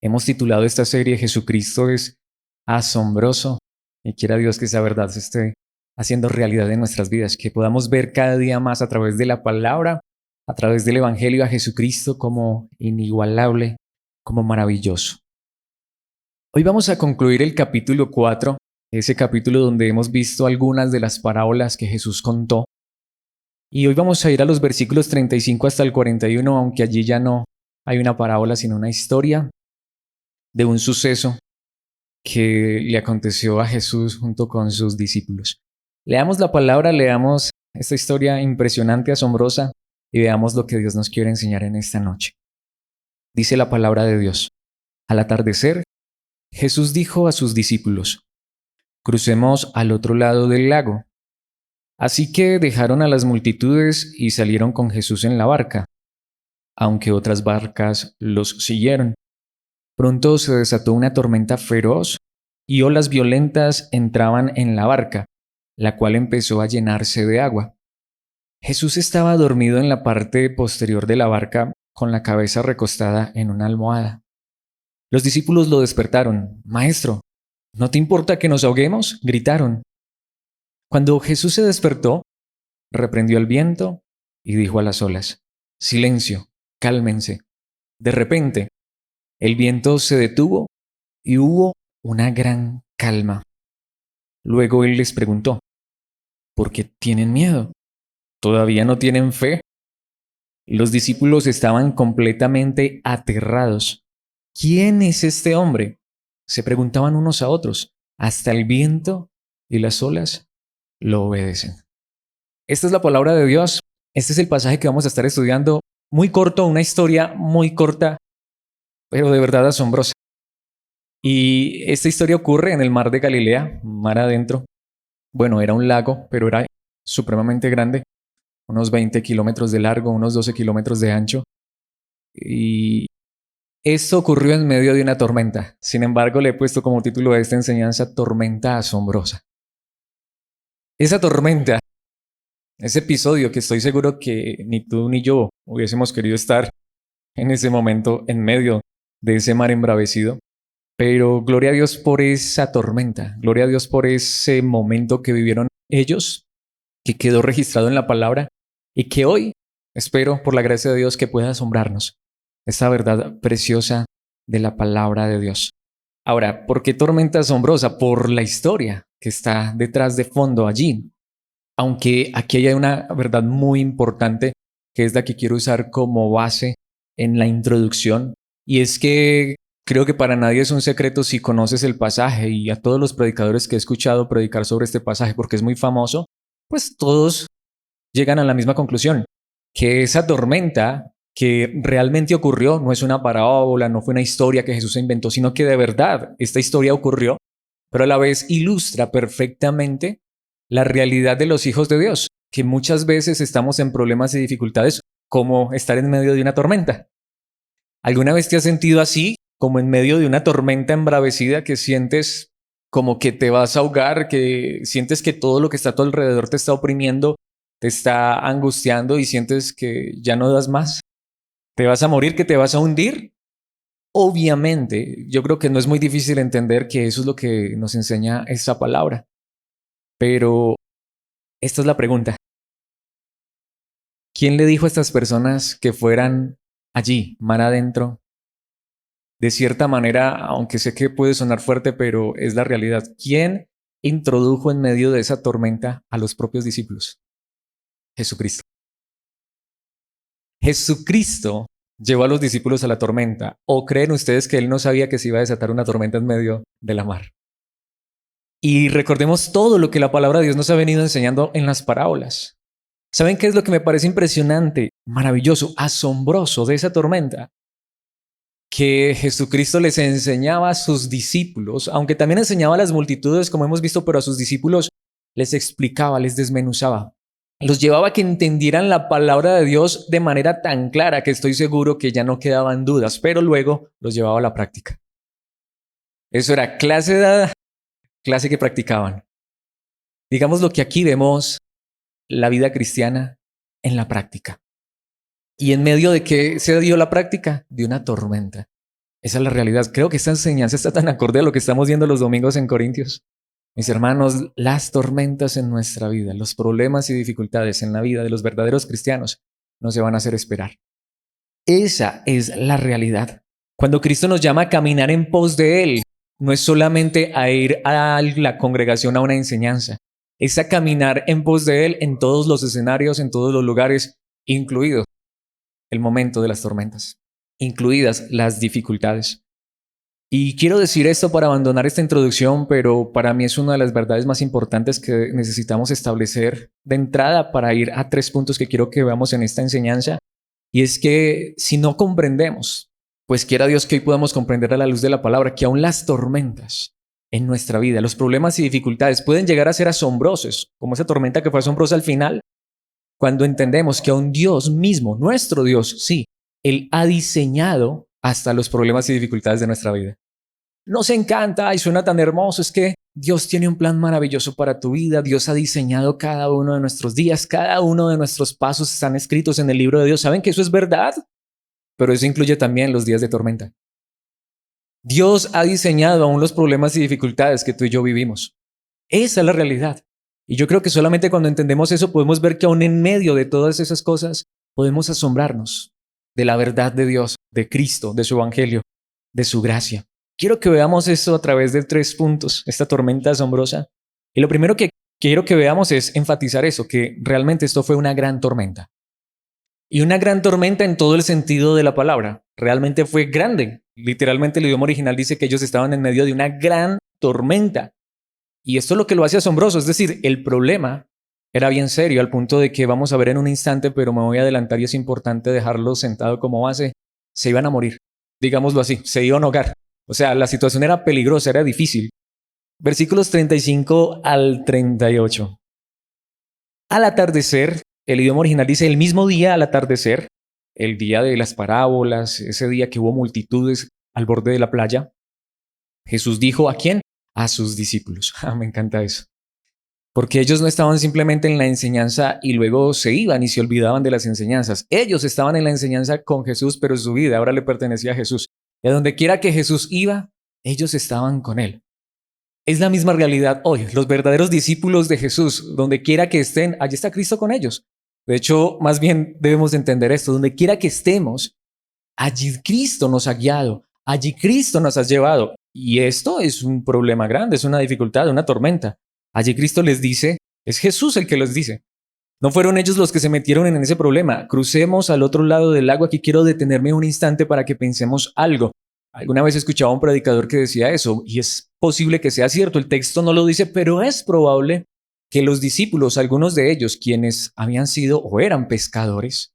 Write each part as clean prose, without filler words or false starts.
Hemos titulado esta serie Jesucristo es asombroso y quiera Dios que esa verdad se esté haciendo realidad en nuestras vidas, que podamos ver cada día más a través de la palabra, a través del Evangelio a Jesucristo como inigualable, como maravilloso. Hoy vamos a concluir el capítulo 4, ese capítulo donde hemos visto algunas de las parábolas que Jesús contó. Y hoy vamos a ir a los versículos 35 hasta el 41, aunque allí ya no hay una parábola, sino una historia de un suceso que le aconteció a Jesús junto con sus discípulos. Leamos la palabra, leamos esta historia impresionante, asombrosa, y veamos lo que Dios nos quiere enseñar en esta noche. Dice la palabra de Dios: al atardecer, Jesús dijo a sus discípulos: crucemos al otro lado del lago. Así que dejaron a las multitudes y salieron con Jesús en la barca, aunque otras barcas los siguieron. Pronto se desató una tormenta feroz y olas violentas entraban en la barca, la cual empezó a llenarse de agua. Jesús estaba dormido en la parte posterior de la barca, con la cabeza recostada en una almohada. Los discípulos lo despertaron. «Maestro, ¿no te importa que nos ahoguemos?», gritaron. Cuando Jesús se despertó, reprendió el viento y dijo a las olas: «Silencio, cálmense». De repente, el viento se detuvo y hubo una gran calma. Luego él les preguntó: «¿Por qué tienen miedo? ¿Todavía no tienen fe?». Los discípulos estaban completamente aterrados. «¿Quién es este hombre?», se preguntaban unos a otros. «Hasta el viento y las olas lo obedecen». Esta es la palabra de Dios. Este es el pasaje que vamos a estar estudiando. Muy corto, una historia muy corta, pero de verdad asombrosa. Y esta historia ocurre en el mar de Galilea, mar adentro. Bueno, era un lago, pero era supremamente grande, unos 20 kilómetros de largo, unos 12 kilómetros de ancho. Y esto ocurrió en medio de una tormenta. Sin embargo, le he puesto como título a esta enseñanza: tormenta asombrosa. Esa tormenta, ese episodio que estoy seguro que ni tú ni yo hubiésemos querido estar en ese momento en medio de ese mar embravecido. Pero gloria a Dios por esa tormenta, gloria a Dios por ese momento que vivieron ellos, que quedó registrado en la palabra y que hoy espero, por la gracia de Dios, que pueda asombrarnos esa verdad preciosa de la palabra de Dios. Ahora, ¿por qué tormenta asombrosa? Por la historia que está detrás de fondo allí. Aunque aquí hay una verdad muy importante que es la que quiero usar como base en la introducción, y es que creo que para nadie es un secreto si conoces el pasaje, y a todos los predicadores que he escuchado predicar sobre este pasaje porque es muy famoso, pues todos llegan a la misma conclusión: que esa tormenta que realmente ocurrió no es una parábola, no fue una historia que Jesús inventó, sino que de verdad esta historia ocurrió, pero a la vez ilustra perfectamente la realidad de los hijos de Dios, que muchas veces estamos en problemas y dificultades como estar en medio de una tormenta. ¿Alguna vez te has sentido así, como en medio de una tormenta embravecida, que sientes como que te vas a ahogar, que sientes que todo lo que está a tu alrededor te está oprimiendo, te está angustiando y sientes que ya no das más? ¿Te vas a morir, que te vas a hundir? Obviamente, yo creo que no es muy difícil entender que eso es lo que nos enseña esa palabra. Pero esta es la pregunta: ¿quién le dijo a estas personas que fueran allí, mar adentro? De cierta manera, aunque sé que puede sonar fuerte, pero es la realidad. ¿Quién introdujo en medio de esa tormenta a los propios discípulos? Jesucristo. Jesucristo llevó a los discípulos a la tormenta. ¿O creen ustedes que él no sabía que se iba a desatar una tormenta en medio de la mar? Y recordemos todo lo que la palabra de Dios nos ha venido enseñando en las parábolas. ¿Saben qué es lo que me parece impresionante, maravilloso, asombroso de esa tormenta? Que Jesucristo les enseñaba a sus discípulos, aunque también enseñaba a las multitudes, como hemos visto, pero a sus discípulos les explicaba, les desmenuzaba. Los llevaba a que entendieran la palabra de Dios de manera tan clara que estoy seguro que ya no quedaban dudas, pero luego los llevaba a la práctica. Eso era clase dada, clase que practicaban. Digamos lo que aquí vemos la vida cristiana en la práctica. ¿Y en medio de qué se dio la práctica? De una tormenta. Esa es la realidad. Creo que esta enseñanza está tan acorde a lo que estamos viendo los domingos en Corintios. Mis hermanos, las tormentas en nuestra vida, los problemas y dificultades en la vida de los verdaderos cristianos no se van a hacer esperar. Esa es la realidad. Cuando Cristo nos llama a caminar en pos de Él, no es solamente a ir a la congregación a una enseñanza, es a caminar en pos de Él en todos los escenarios, en todos los lugares, incluido el momento de las tormentas, incluidas las dificultades. Y quiero decir esto para abandonar esta introducción, pero para mí es una de las verdades más importantes que necesitamos establecer de entrada para ir a 3 puntos que quiero que veamos en esta enseñanza. Y es que si no comprendemos, pues quiera Dios que hoy podamos comprender a la luz de la palabra que aún las tormentas en nuestra vida, los problemas y dificultades pueden llegar a ser asombrosos, como esa tormenta que fue asombrosa al final, cuando entendemos que aún Dios mismo, nuestro Dios, sí, Él ha diseñado hasta los problemas y dificultades de nuestra vida. Nos encanta y suena tan hermoso, es que Dios tiene un plan maravilloso para tu vida, Dios ha diseñado cada uno de nuestros días, cada uno de nuestros pasos están escritos en el libro de Dios. ¿Saben que eso es verdad? Pero eso incluye también los días de tormenta. Dios ha diseñado aún los problemas y dificultades que tú y yo vivimos. Esa es la realidad. Y yo creo que solamente cuando entendemos eso podemos ver que aún en medio de todas esas cosas podemos asombrarnos de la verdad de Dios, de Cristo, de su evangelio, de su gracia. Quiero que veamos esto a través de 3 puntos, esta tormenta asombrosa. Y lo primero que quiero que veamos es enfatizar eso, que realmente esto fue una gran tormenta. Y una gran tormenta en todo el sentido de la palabra. Realmente fue grande. Literalmente el idioma original dice que ellos estaban en medio de una gran tormenta. Y esto es lo que lo hace asombroso. Es decir, el problema era bien serio al punto de que vamos a ver en un instante, pero me voy a adelantar y es importante dejarlo sentado como base. Se iban a morir, digámoslo así, se iban a ahogar. O sea, la situación era peligrosa, era difícil. Versículos 35 al 38. Al atardecer, el idioma original dice el mismo día al atardecer, el día de las parábolas, ese día que hubo multitudes al borde de la playa, Jesús dijo ¿a quién? A sus discípulos. Me encanta eso. Porque ellos no estaban simplemente en la enseñanza y luego se iban y se olvidaban de las enseñanzas. Ellos estaban en la enseñanza con Jesús, pero su vida ahora le pertenecía a Jesús. Y a donde quiera que Jesús iba, ellos estaban con él. Es la misma realidad hoy. Los verdaderos discípulos de Jesús, donde quiera que estén, allí está Cristo con ellos. De hecho, más bien debemos de entender esto. Donde quiera que estemos, allí Cristo nos ha guiado. Allí Cristo nos ha llevado. Y esto es un problema grande, es una dificultad, una tormenta. Allí Cristo les dice, es Jesús el que les dice. No fueron ellos los que se metieron en ese problema. Crucemos al otro lado del lago. Aquí quiero detenerme un instante para que pensemos algo. Alguna vez escuchaba a un predicador que decía eso, y es posible que sea cierto, el texto no lo dice, pero es probable que los discípulos, algunos de ellos, quienes habían sido o eran pescadores,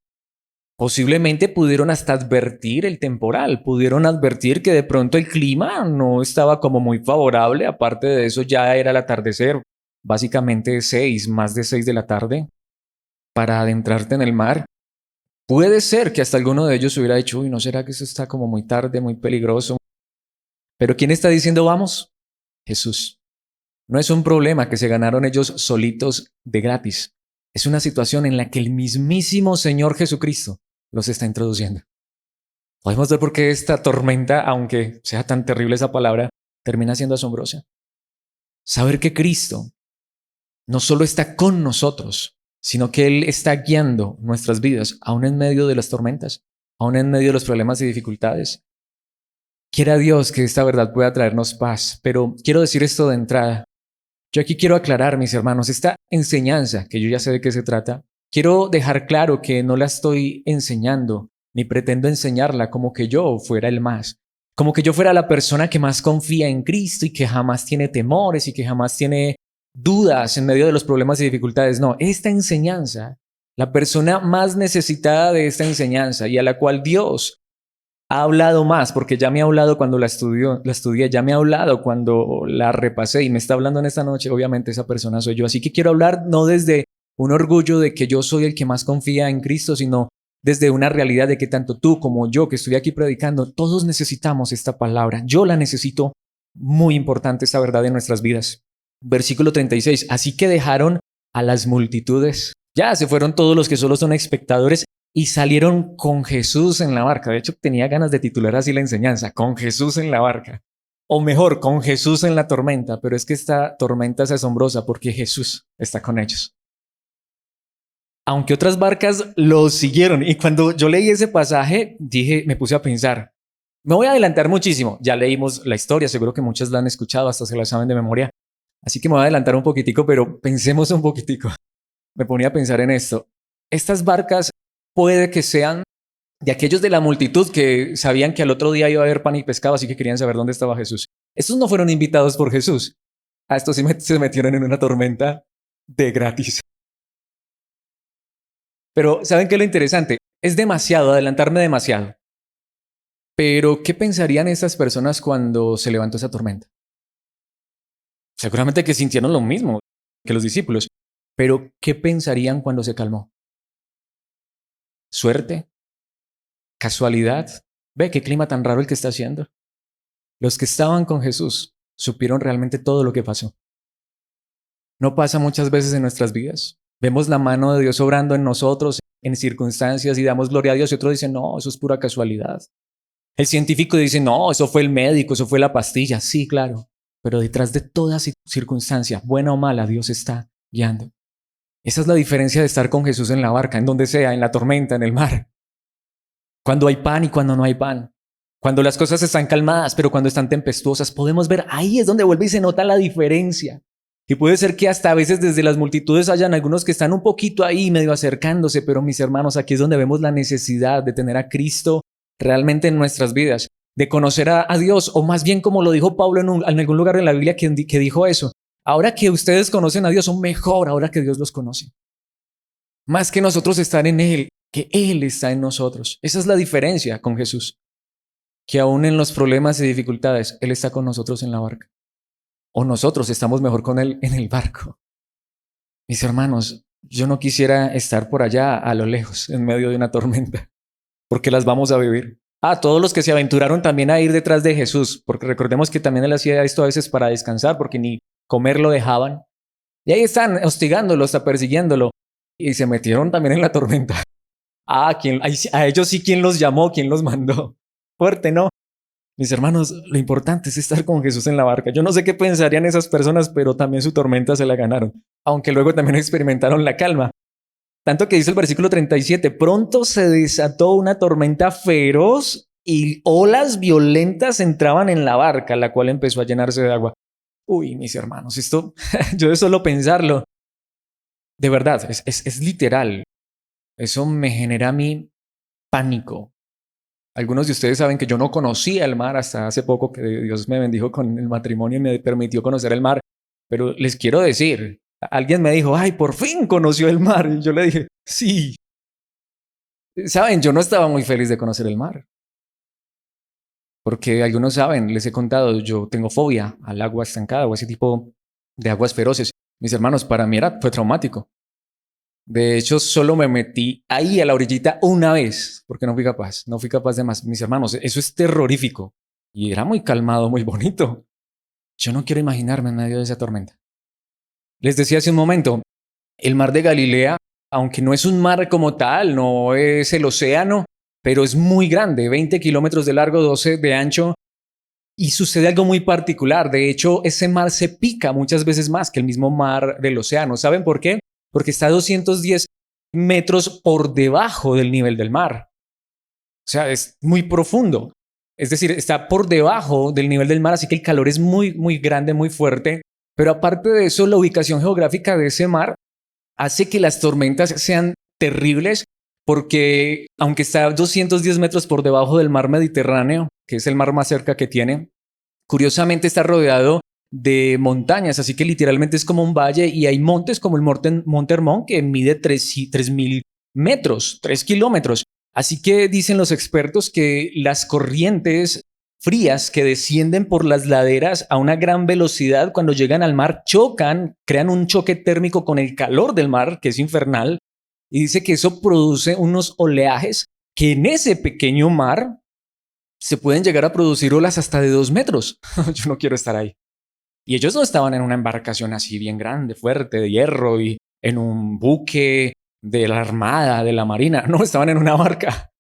posiblemente pudieron hasta advertir el temporal, pudieron advertir que de pronto el clima no estaba como muy favorable, aparte de eso ya era el atardecer, básicamente más de 6 de la tarde, para adentrarte en el mar. Puede ser que hasta alguno de ellos hubiera dicho, uy, ¿no será que eso está como muy tarde, muy peligroso? Pero ¿quién está diciendo vamos? Jesús. No es un problema que se ganaron ellos solitos de gratis. Es una situación en la que el mismísimo Señor Jesucristo los está introduciendo. Podemos ver por qué esta tormenta, aunque sea tan terrible esa palabra, termina siendo asombrosa. Saber que Cristo no solo está con nosotros, sino que Él está guiando nuestras vidas, aún en medio de las tormentas, aún en medio de los problemas y dificultades. Quiera Dios que esta verdad pueda traernos paz, pero quiero decir esto de entrada. Yo aquí quiero aclarar, mis hermanos, esta enseñanza, que yo ya sé de qué se trata, quiero dejar claro que no la estoy enseñando, ni pretendo enseñarla como que yo fuera el más, como que yo fuera la persona que más confía en Cristo y que jamás tiene temores y que jamás tiene dudas en medio de los problemas y dificultades. No, esta enseñanza, la persona más necesitada de esta enseñanza y a la cual Dios ha hablado más, porque ya me ha hablado cuando la estudié, ya me ha hablado cuando la repasé y me está hablando en esta noche, obviamente esa persona soy yo. Así que quiero hablar no desde un orgullo de que yo soy el que más confía en Cristo, sino desde una realidad de que tanto tú como yo que estoy aquí predicando, todos necesitamos esta palabra. Yo la necesito, muy importante esta verdad en nuestras vidas. Versículo 36, así que dejaron a las multitudes. Ya se fueron todos los que solo son espectadores y salieron con Jesús en la barca. De hecho, tenía ganas de titular así la enseñanza, con Jesús en la barca. O mejor, con Jesús en la tormenta, pero es que esta tormenta es asombrosa porque Jesús está con ellos. Aunque otras barcas los siguieron. Y cuando yo leí ese pasaje, me puse a pensar, me voy a adelantar muchísimo. Ya leímos la historia, seguro que muchos la han escuchado, hasta se la saben de memoria. Así que me voy a adelantar un poquitico, pero pensemos un poquitico. Me ponía a pensar en esto. Estas barcas puede que sean de aquellos de la multitud que sabían que al otro día iba a haber pan y pescado, así que querían saber dónde estaba Jesús. Estos no fueron invitados por Jesús. A estos sí se metieron en una tormenta de gratis. Pero ¿saben qué es lo interesante? Es demasiado, adelantarme demasiado. Pero ¿qué pensarían estas personas cuando se levantó esa tormenta? Seguramente que sintieron lo mismo que los discípulos. Pero ¿qué pensarían cuando se calmó? ¿Suerte? ¿Casualidad? ¿Ve qué clima tan raro el que está haciendo? Los que estaban con Jesús supieron realmente todo lo que pasó. ¿No pasa muchas veces en nuestras vidas? Vemos la mano de Dios obrando en nosotros, en circunstancias, y damos gloria a Dios, y otros dicen, no, eso es pura casualidad. El científico dice, no, eso fue el médico, eso fue la pastilla. Sí, claro, pero detrás de toda circunstancia, buena o mala, Dios está guiando. Esa es la diferencia de estar con Jesús en la barca, en donde sea, en la tormenta, en el mar. Cuando hay pan y cuando no hay pan. Cuando las cosas están calmadas, pero cuando están tempestuosas, podemos ver, ahí es donde vuelve y se nota la diferencia. Y puede ser que hasta a veces desde las multitudes hayan algunos que están un poquito ahí medio acercándose, pero mis hermanos, aquí es donde vemos la necesidad de tener a Cristo realmente en nuestras vidas, de conocer a Dios, o más bien como lo dijo Pablo en algún lugar en la Biblia que dijo eso, ahora que ustedes conocen a Dios, son mejor ahora que Dios los conoce. Más que nosotros estar en Él, que Él está en nosotros. Esa es la diferencia con Jesús, que aún en los problemas y dificultades, Él está con nosotros en la barca. O nosotros estamos mejor con Él en el barco. Mis hermanos, yo no quisiera estar por allá a lo lejos, en medio de una tormenta, porque las vamos a vivir. Todos los que se aventuraron también a ir detrás de Jesús, porque recordemos que también Él hacía esto a veces para descansar, porque ni comer lo dejaban. Y ahí están hostigándolo, hasta persiguiéndolo. Y se metieron también en la tormenta. A ellos sí, ¿quién los llamó? ¿Quién los mandó? Fuerte, ¿no? Mis hermanos, lo importante es estar con Jesús en la barca. Yo no sé qué pensarían esas personas, pero también su tormenta se la ganaron, aunque luego también experimentaron la calma. Tanto que dice el versículo 37, pronto se desató una tormenta feroz y olas violentas entraban en la barca, la cual empezó a llenarse de agua. Uy, mis hermanos, esto, yo de solo pensarlo, de verdad, es literal. Eso me genera a mí pánico. Algunos de ustedes saben que yo no conocía el mar hasta hace poco, que Dios me bendijo con el matrimonio y me permitió conocer el mar. Pero les quiero decir, alguien me dijo, ay, por fin conoció el mar. Y yo le dije, sí. Saben, yo no estaba muy feliz de conocer el mar. Porque algunos saben, les he contado, yo tengo fobia al agua estancada o ese tipo de aguas feroces. Mis hermanos, para mí fue traumático. De hecho, solo me metí ahí a la orillita una vez, porque no fui capaz de más. Mis hermanos, eso es terrorífico. Y era muy calmado, muy bonito. Yo no quiero imaginarme en medio de esa tormenta. Les decía hace un momento, el mar de Galilea, aunque no es un mar como tal, no es el océano, pero es muy grande, 20 kilómetros de largo, 12 de ancho, y sucede algo muy particular. De hecho, ese mar se pica muchas veces más que el mismo mar del océano. ¿Saben por qué? Porque está a 210 metros por debajo del nivel del mar. O sea, es muy profundo. Es decir, está por debajo del nivel del mar, así que el calor es muy, muy grande, muy fuerte. Pero aparte de eso, la ubicación geográfica de ese mar hace que las tormentas sean terribles, porque aunque está a 210 metros por debajo del mar Mediterráneo, que es el mar más cerca que tiene, curiosamente está rodeado de montañas, así que literalmente es como un valle, y hay montes como el Monte Hermón que mide 3.000 metros, 3 kilómetros. Así que dicen los expertos que las corrientes frías que descienden por las laderas a una gran velocidad cuando llegan al mar chocan, crean un choque térmico con el calor del mar, que es infernal, y dice que eso produce unos oleajes que en ese pequeño mar se pueden llegar a producir olas hasta de 2 metros. Yo no quiero estar ahí. Y ellos no estaban en una embarcación así bien grande, fuerte, de hierro, y en un buque de la armada, de la marina. No, estaban en una barca.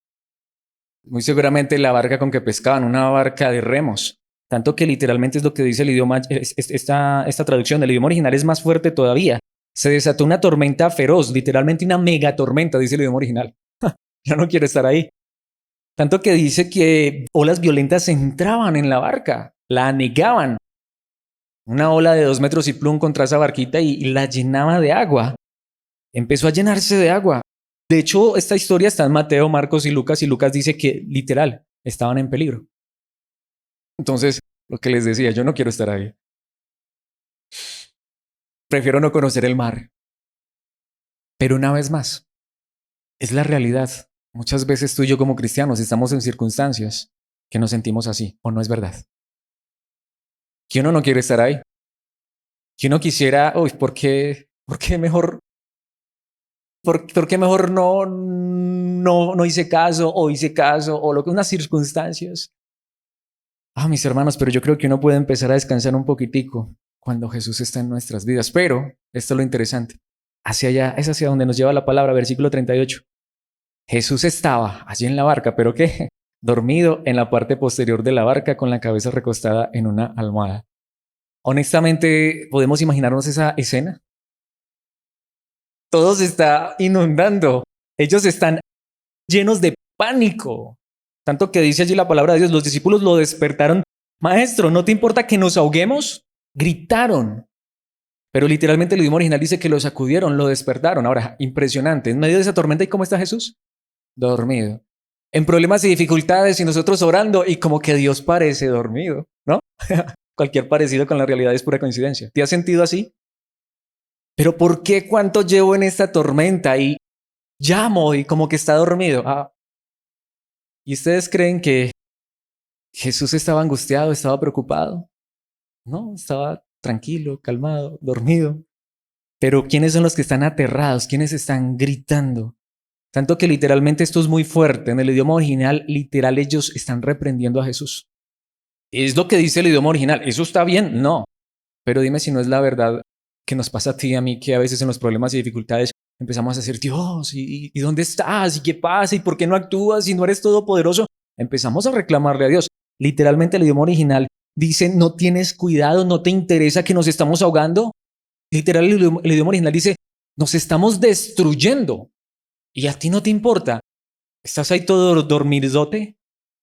Muy seguramente la barca con que pescaban, una barca de remos. Tanto que literalmente es lo que dice el idioma, esta traducción del idioma original es más fuerte todavía. Se desató una tormenta feroz, literalmente una megatormenta, dice el idioma original. Ya no quiero estar ahí. Tanto que dice que olas violentas entraban en la barca, la anegaban. Una ola de 2 metros y plum contra esa barquita y la llenaba de agua. Empezó a llenarse de agua. De hecho, esta historia está en Mateo, Marcos y Lucas dice que literal estaban en peligro. Entonces, lo que les decía, yo no quiero estar ahí. Prefiero no conocer el mar. Pero una vez más, es la realidad. Muchas veces tú y yo como cristianos estamos en circunstancias que nos sentimos así, ¿o no es verdad? Que uno no quiere estar ahí. Que uno quisiera, uy, por qué mejor, por qué mejor no hice caso o hice caso o lo que unas circunstancias? Mis hermanos, pero yo creo que uno puede empezar a descansar un poquitico cuando Jesús está en nuestras vidas. Pero, esto es lo interesante, hacia allá, es hacia donde nos lleva la palabra, versículo 38. Jesús estaba allí en la barca, ¿pero qué? Dormido en la parte posterior de la barca con la cabeza recostada en una almohada. Honestamente, ¿podemos imaginarnos esa escena? Todo se está inundando. Ellos están llenos de pánico. Tanto que dice allí la palabra de Dios, los discípulos lo despertaron. Maestro, ¿no te importa que nos ahoguemos? Gritaron. Pero literalmente el idioma original dice que lo sacudieron, lo despertaron. Ahora, impresionante. En medio de esa tormenta, ¿y cómo está Jesús? Dormido. En problemas y dificultades y nosotros orando y como que Dios parece dormido, ¿no? Cualquier parecido con la realidad es pura coincidencia. ¿Te has sentido así? Pero ¿por qué cuánto llevo en esta tormenta y llamo y como que está dormido? ¿Y ustedes creen que Jesús estaba angustiado, estaba preocupado? No, estaba tranquilo, calmado, dormido. Pero ¿quiénes son los que están aterrados? ¿Quiénes están gritando? Tanto que literalmente esto es muy fuerte. En el idioma original, literal, ellos están reprendiendo a Jesús. Es lo que dice el idioma original. ¿Eso está bien? No. Pero dime si no es la verdad que nos pasa a ti y a mí, que a veces en los problemas y dificultades empezamos a decir, Dios, ¿y dónde estás? ¿Y qué pasa? ¿Y por qué no actúas? ¿Y no eres todopoderoso? Empezamos a reclamarle a Dios. Literalmente el idioma original dice, no tienes cuidado, no te interesa que nos estamos ahogando. Literal el idioma original dice, nos estamos destruyendo. Y a ti no te importa. ¿Estás ahí todo dormidote?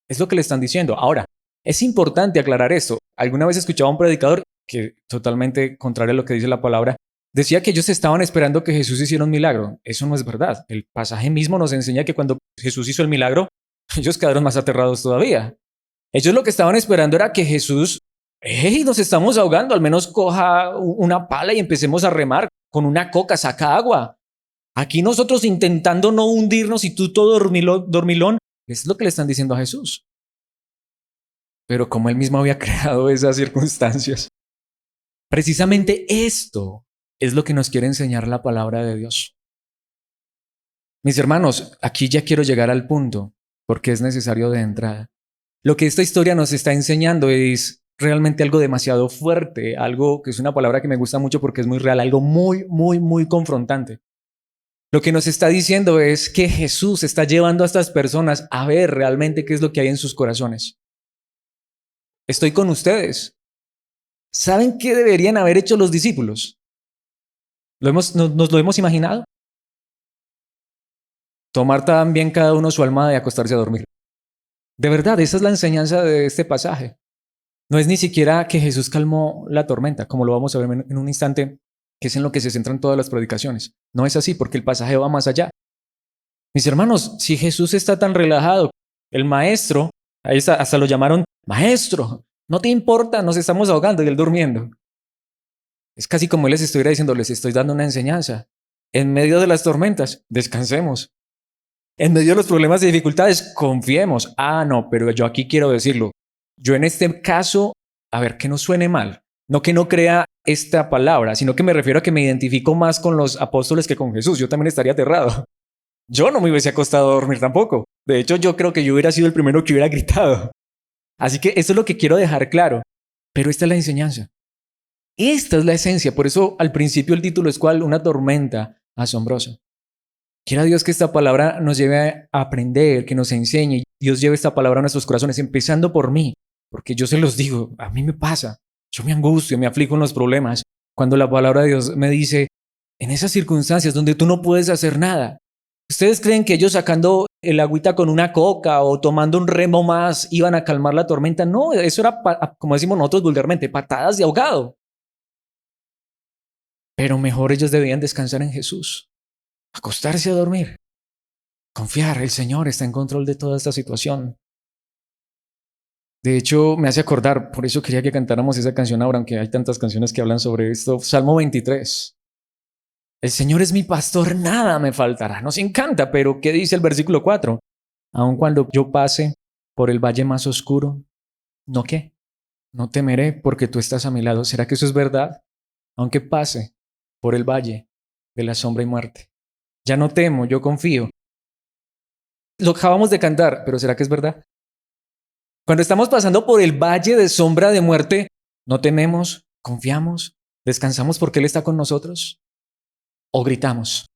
Es lo que le están diciendo. Ahora, es importante aclarar esto. Alguna vez escuchaba a un predicador que, totalmente contrario a lo que dice la palabra, decía que ellos estaban esperando que Jesús hiciera un milagro. Eso no es verdad. El pasaje mismo nos enseña que cuando Jesús hizo el milagro, ellos quedaron más aterrados todavía. Ellos lo que estaban esperando era que Jesús, hey, nos estamos ahogando, al menos coja una pala y empecemos a remar con una coca, saca agua. Aquí nosotros intentando no hundirnos y tú todo dormilón. Eso es lo que le están diciendo a Jesús. Pero como él mismo había creado esas circunstancias, precisamente esto es lo que nos quiere enseñar la palabra de Dios. Mis hermanos, aquí ya quiero llegar al punto, porque es necesario de entrada. Lo que esta historia nos está enseñando es realmente algo demasiado fuerte, algo que es una palabra que me gusta mucho porque es muy real, algo muy, muy, muy confrontante. Lo que nos está diciendo es que Jesús está llevando a estas personas a ver realmente qué es lo que hay en sus corazones. Estoy con ustedes. ¿Saben qué deberían haber hecho los discípulos? ¿Nos lo hemos imaginado? Tomar también cada uno su almohada y acostarse a dormir. De verdad, esa es la enseñanza de este pasaje. No es ni siquiera que Jesús calmó la tormenta, como lo vamos a ver en un instante, que es en lo que se centran todas las predicaciones. No es así, porque el pasaje va más allá. Mis hermanos, si Jesús está tan relajado, el maestro, ahí está, hasta lo llamaron maestro, no te importa, nos estamos ahogando y él durmiendo. Es casi como él les estuviera diciendo, les estoy dando una enseñanza. En medio de las tormentas, descansemos. En medio de los problemas y dificultades, confiemos. No, pero yo aquí quiero decirlo. Yo en este caso, a ver, que no suene mal. No que no crea esta palabra, sino que me refiero a que me identifico más con los apóstoles que con Jesús. Yo también estaría aterrado. Yo no me hubiese acostado a dormir tampoco. De hecho, yo creo que yo hubiera sido el primero que hubiera gritado. Así que esto es lo que quiero dejar claro. Pero esta es la enseñanza. Esta es la esencia. Por eso al principio el título es ¿cuál? Una tormenta asombrosa. Quiera Dios que esta palabra nos lleve a aprender, que nos enseñe. Dios lleve esta palabra a nuestros corazones, empezando por mí, porque yo se los digo, a mí me pasa. Yo me angustio, me aflijo en los problemas. Cuando la palabra de Dios me dice, en esas circunstancias donde tú no puedes hacer nada, ¿ustedes creen que ellos sacando el agüita con una coca o tomando un remo más iban a calmar la tormenta? No, eso era, como decimos nosotros vulgarmente, patadas de ahogado. Pero mejor ellos debían descansar en Jesús, acostarse a dormir, confiar, el Señor está en control de toda esta situación. De hecho, me hace acordar, por eso quería que cantáramos esa canción ahora, aunque hay tantas canciones que hablan sobre esto. Salmo 23. El Señor es mi pastor, nada me faltará. Nos encanta, pero ¿qué dice el versículo 4? Aun cuando yo pase por el valle más oscuro, ¿no qué? No temeré porque tú estás a mi lado. ¿Será que eso es verdad? Aunque pase por el valle de la sombra y muerte. Ya no temo, yo confío. Lo acabamos de cantar, pero ¿será que es verdad? Cuando estamos pasando por el valle de sombra de muerte, no tememos, confiamos, descansamos porque Él está con nosotros o gritamos.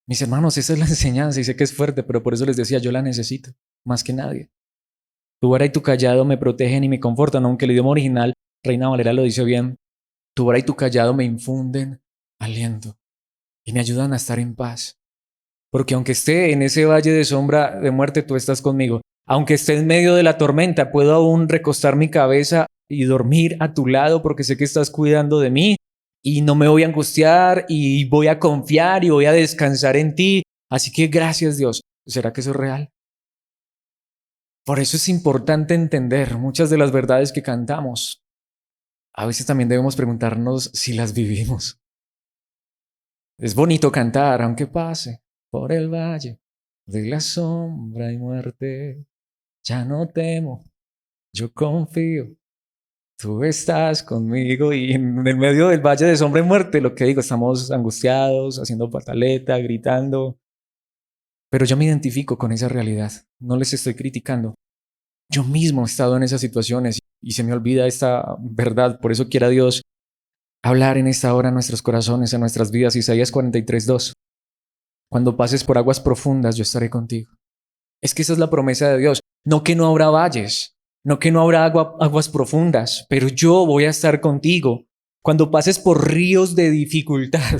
Mis hermanos, esa es la enseñanza y sé que es fuerte, pero por eso les decía, yo la necesito más que nadie. Tu vara y tu callado me protegen y me confortan, aunque el idioma original, Reina Valera lo dice bien, tu vara y tu callado me infunden aliento y me ayudan a estar en paz. Porque aunque esté en ese valle de sombra de muerte, tú estás conmigo. Aunque esté en medio de la tormenta, puedo aún recostar mi cabeza y dormir a tu lado porque sé que estás cuidando de mí y no me voy a angustiar y voy a confiar y voy a descansar en ti. Así que gracias Dios. ¿Será que eso es real? Por eso es importante entender muchas de las verdades que cantamos. A veces también debemos preguntarnos si las vivimos. Es bonito cantar, aunque pase por el valle de la sombra y muerte. Ya no temo, yo confío, tú estás conmigo y en el medio del valle de sombra y muerte, lo que digo, estamos angustiados, haciendo pataleta, gritando, pero yo me identifico con esa realidad, no les estoy criticando. Yo mismo he estado en esas situaciones y se me olvida esta verdad, por eso quiera Dios hablar en esta hora a nuestros corazones, a nuestras vidas. Isaías 43:2. Cuando pases por aguas profundas, yo estaré contigo. Es que esa es la promesa de Dios. No que no habrá valles, no que no habrá aguas profundas, pero yo voy a estar contigo. Cuando pases por ríos de dificultad,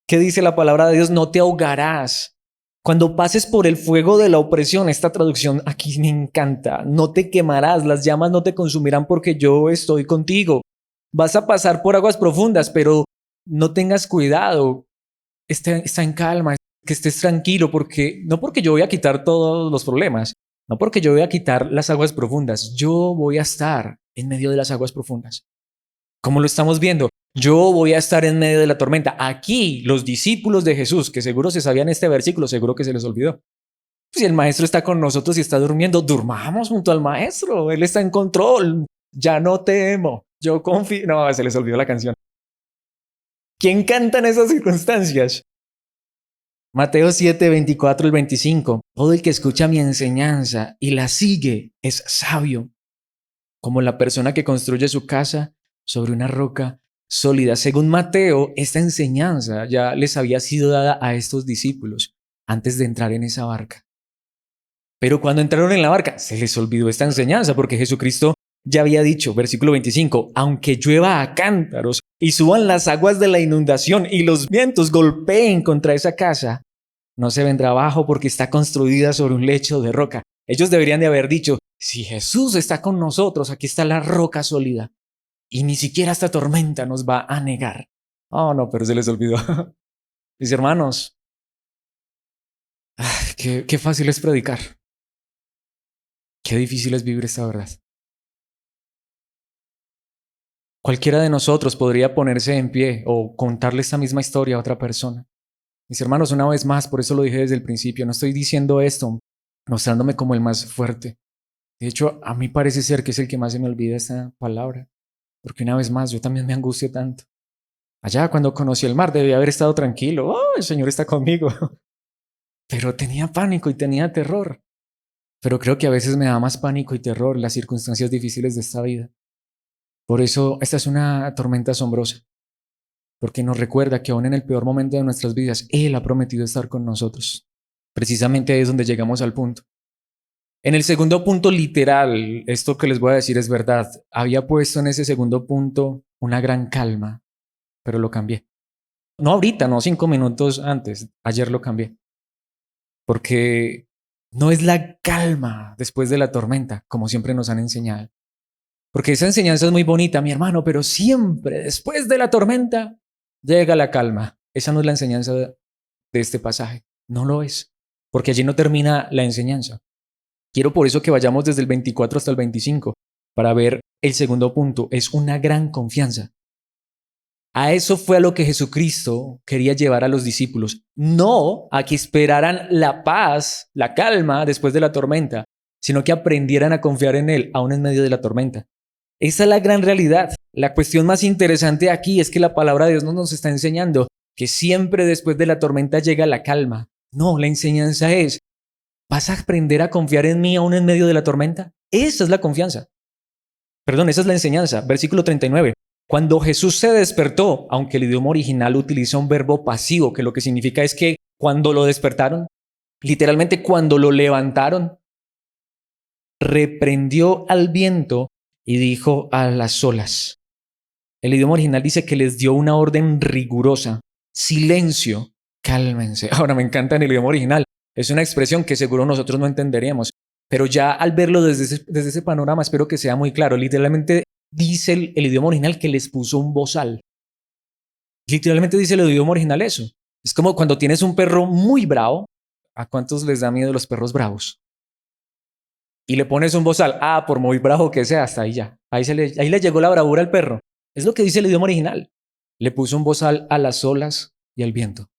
¿qué dice la palabra de Dios? No te ahogarás. Cuando pases por el fuego de la opresión, esta traducción aquí me encanta, no te quemarás, las llamas no te consumirán porque yo estoy contigo. Vas a pasar por aguas profundas, pero no tengas cuidado, está en calma, que estés tranquilo, porque no porque yo voy a quitar todos los problemas, no porque yo voy a quitar las aguas profundas, yo voy a estar en medio de las aguas profundas. Como lo estamos viendo, yo voy a estar en medio de la tormenta. Aquí los discípulos de Jesús, que seguro se sabían este versículo, seguro que se les olvidó. Si el maestro está con nosotros y está durmiendo, durmamos junto al maestro, él está en control. Ya no temo, yo confío. No, se les olvidó la canción. ¿Quién canta en esas circunstancias? Mateo 7, 24 y 25. Todo el que escucha mi enseñanza y la sigue es sabio, como la persona que construye su casa sobre una roca sólida. Según Mateo, esta enseñanza ya les había sido dada a estos discípulos antes de entrar en esa barca. Pero cuando entraron en la barca, se les olvidó esta enseñanza porque Jesucristo ya había dicho, versículo 25, aunque llueva a cántaros y suban las aguas de la inundación y los vientos golpeen contra esa casa, no se vendrá abajo porque está construida sobre un lecho de roca. Ellos deberían de haber dicho, si Jesús está con nosotros, aquí está la roca sólida y ni siquiera esta tormenta nos va a negar. Oh, no, pero se les olvidó. Mis hermanos, qué fácil es predicar. Qué difícil es vivir esta verdad. Cualquiera de nosotros podría ponerse en pie o contarle esta misma historia a otra persona. Mis hermanos, una vez más, por eso lo dije desde el principio, no estoy diciendo esto mostrándome como el más fuerte. De hecho, a mí parece ser que es el que más se me olvida esta palabra, porque una vez más, yo también me angustio tanto. Allá cuando conocí el mar debía haber estado tranquilo, oh, el Señor está conmigo, pero tenía pánico y tenía terror. Pero creo que a veces me da más pánico y terror las circunstancias difíciles de esta vida. Por eso esta es una tormenta asombrosa. porque nos recuerda que aún en el peor momento de nuestras vidas, Él ha prometido estar con nosotros. Precisamente ahí es donde llegamos al punto. En el segundo punto literal, esto que les voy a decir es verdad. Había puesto en ese segundo punto una gran calma, pero lo cambié. No ahorita, no 5 minutos antes, ayer lo cambié. Porque no es la calma después de la tormenta, como siempre nos han enseñado. Porque esa enseñanza es muy bonita, mi hermano, pero siempre después de la tormenta llega la calma. Esa no es la enseñanza de este pasaje. No lo es. Porque allí no termina la enseñanza. Quiero por eso que vayamos desde el 24 hasta el 25 para ver el segundo punto. Es una gran confianza. A eso fue a lo que Jesucristo quería llevar a los discípulos. No a que esperaran la paz, la calma después de la tormenta, sino que aprendieran a confiar en Él aún en medio de la tormenta. Esa es la gran realidad. La cuestión más interesante aquí es que la palabra de Dios no nos está enseñando que siempre después de la tormenta llega la calma. No, la enseñanza es, ¿vas a aprender a confiar en mí aún en medio de la tormenta? Esa es la confianza. Perdón, esa es la enseñanza. Versículo 39. Cuando Jesús se despertó, aunque el idioma original utiliza un verbo pasivo, que lo que significa es que cuando lo despertaron, literalmente cuando lo levantaron, reprendió al viento y dijo a las olas. El idioma original dice que les dio una orden rigurosa. Silencio, cálmense. Ahora me encanta en el idioma original. Es una expresión que seguro nosotros no entenderíamos. Pero ya al verlo desde ese panorama, espero que sea muy claro. Literalmente dice el idioma original que les puso un bozal. Literalmente dice el idioma original eso. Es como cuando tienes un perro muy bravo. ¿A cuántos les da miedo los perros bravos? Y le pones un bozal. Ah, por muy bravo que sea, hasta ahí ya. Ahí le llegó la bravura al perro. Es lo que dice el idioma original. Le puso un bozal a las olas y al viento.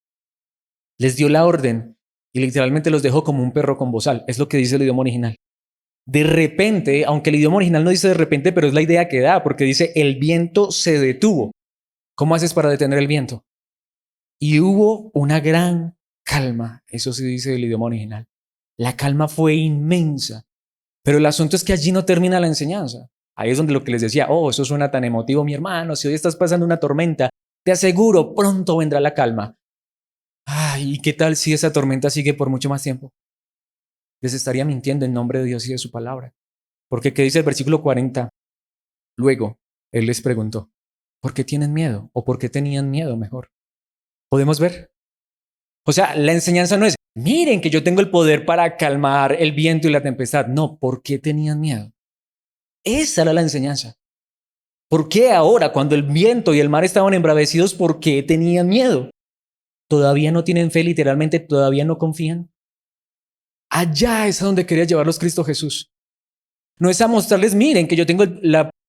Les dio la orden y literalmente los dejó como un perro con bozal. Es lo que dice el idioma original. De repente, aunque el idioma original no dice de repente, pero es la idea que da, porque dice el viento se detuvo. ¿Cómo haces para detener el viento? Y hubo una gran calma. Eso sí dice el idioma original. La calma fue inmensa. Pero el asunto es que allí no termina la enseñanza. Ahí es donde lo que les decía, oh, eso suena tan emotivo, mi hermano, si hoy estás pasando una tormenta, te aseguro, pronto vendrá la calma. Ay, ¿y qué tal si esa tormenta sigue por mucho más tiempo? Les estaría mintiendo en nombre de Dios y de su palabra. Porque ¿qué dice el versículo 40? Luego, Él les preguntó, ¿por qué tienen miedo? ¿O por qué tenían miedo mejor? ¿Podemos ver? O sea, la enseñanza no es, miren que yo tengo el poder para calmar el viento y la tempestad. No, ¿por qué tenían miedo? Esa era la enseñanza. ¿Por qué ahora, cuando el viento y el mar estaban embravecidos, por qué tenían miedo? ¿Todavía no tienen fe, literalmente todavía no confían? Allá es a donde quería llevarlos Cristo Jesús. No es a mostrarles, miren, que yo tengo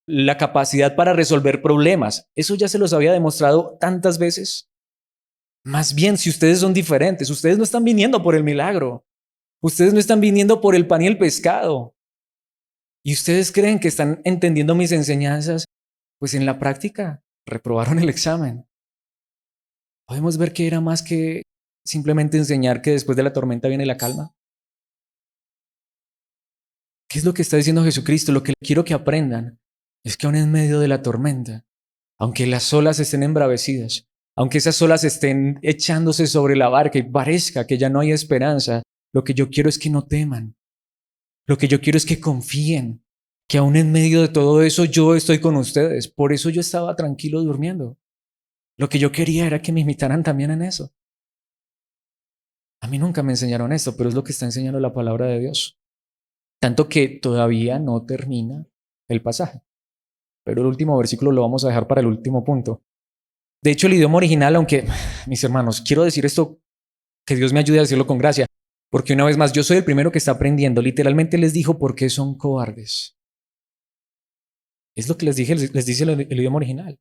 la capacidad para resolver problemas. Eso ya se los había demostrado tantas veces. Más bien, si ustedes son diferentes, ustedes no están viniendo por el milagro. Ustedes no están viniendo por el pan y el pescado. Y ustedes creen que están entendiendo mis enseñanzas, pues en la práctica reprobaron el examen. Podemos ver que era más que simplemente enseñar que después de la tormenta viene la calma. ¿Qué es lo que está diciendo Jesucristo? Lo que quiero que aprendan es que aún en medio de la tormenta, aunque las olas estén embravecidas, aunque esas olas estén echándose sobre la barca y parezca que ya no hay esperanza, lo que yo quiero es que no teman. Lo que yo quiero es que confíen, que aún en medio de todo eso yo estoy con ustedes. Por eso yo estaba tranquilo durmiendo. Lo que yo quería era que me imitaran también en eso. A mí nunca me enseñaron esto, pero es lo que está enseñando la palabra de Dios. Tanto que todavía no termina el pasaje. Pero el último versículo lo vamos a dejar para el último punto. De hecho, el idioma original, aunque, mis hermanos, quiero decir esto, que Dios me ayude a decirlo con gracia, porque una vez más, yo soy el primero que está aprendiendo. Literalmente les dijo, ¿por qué son cobardes? Es lo que les dije, les dice el idioma original.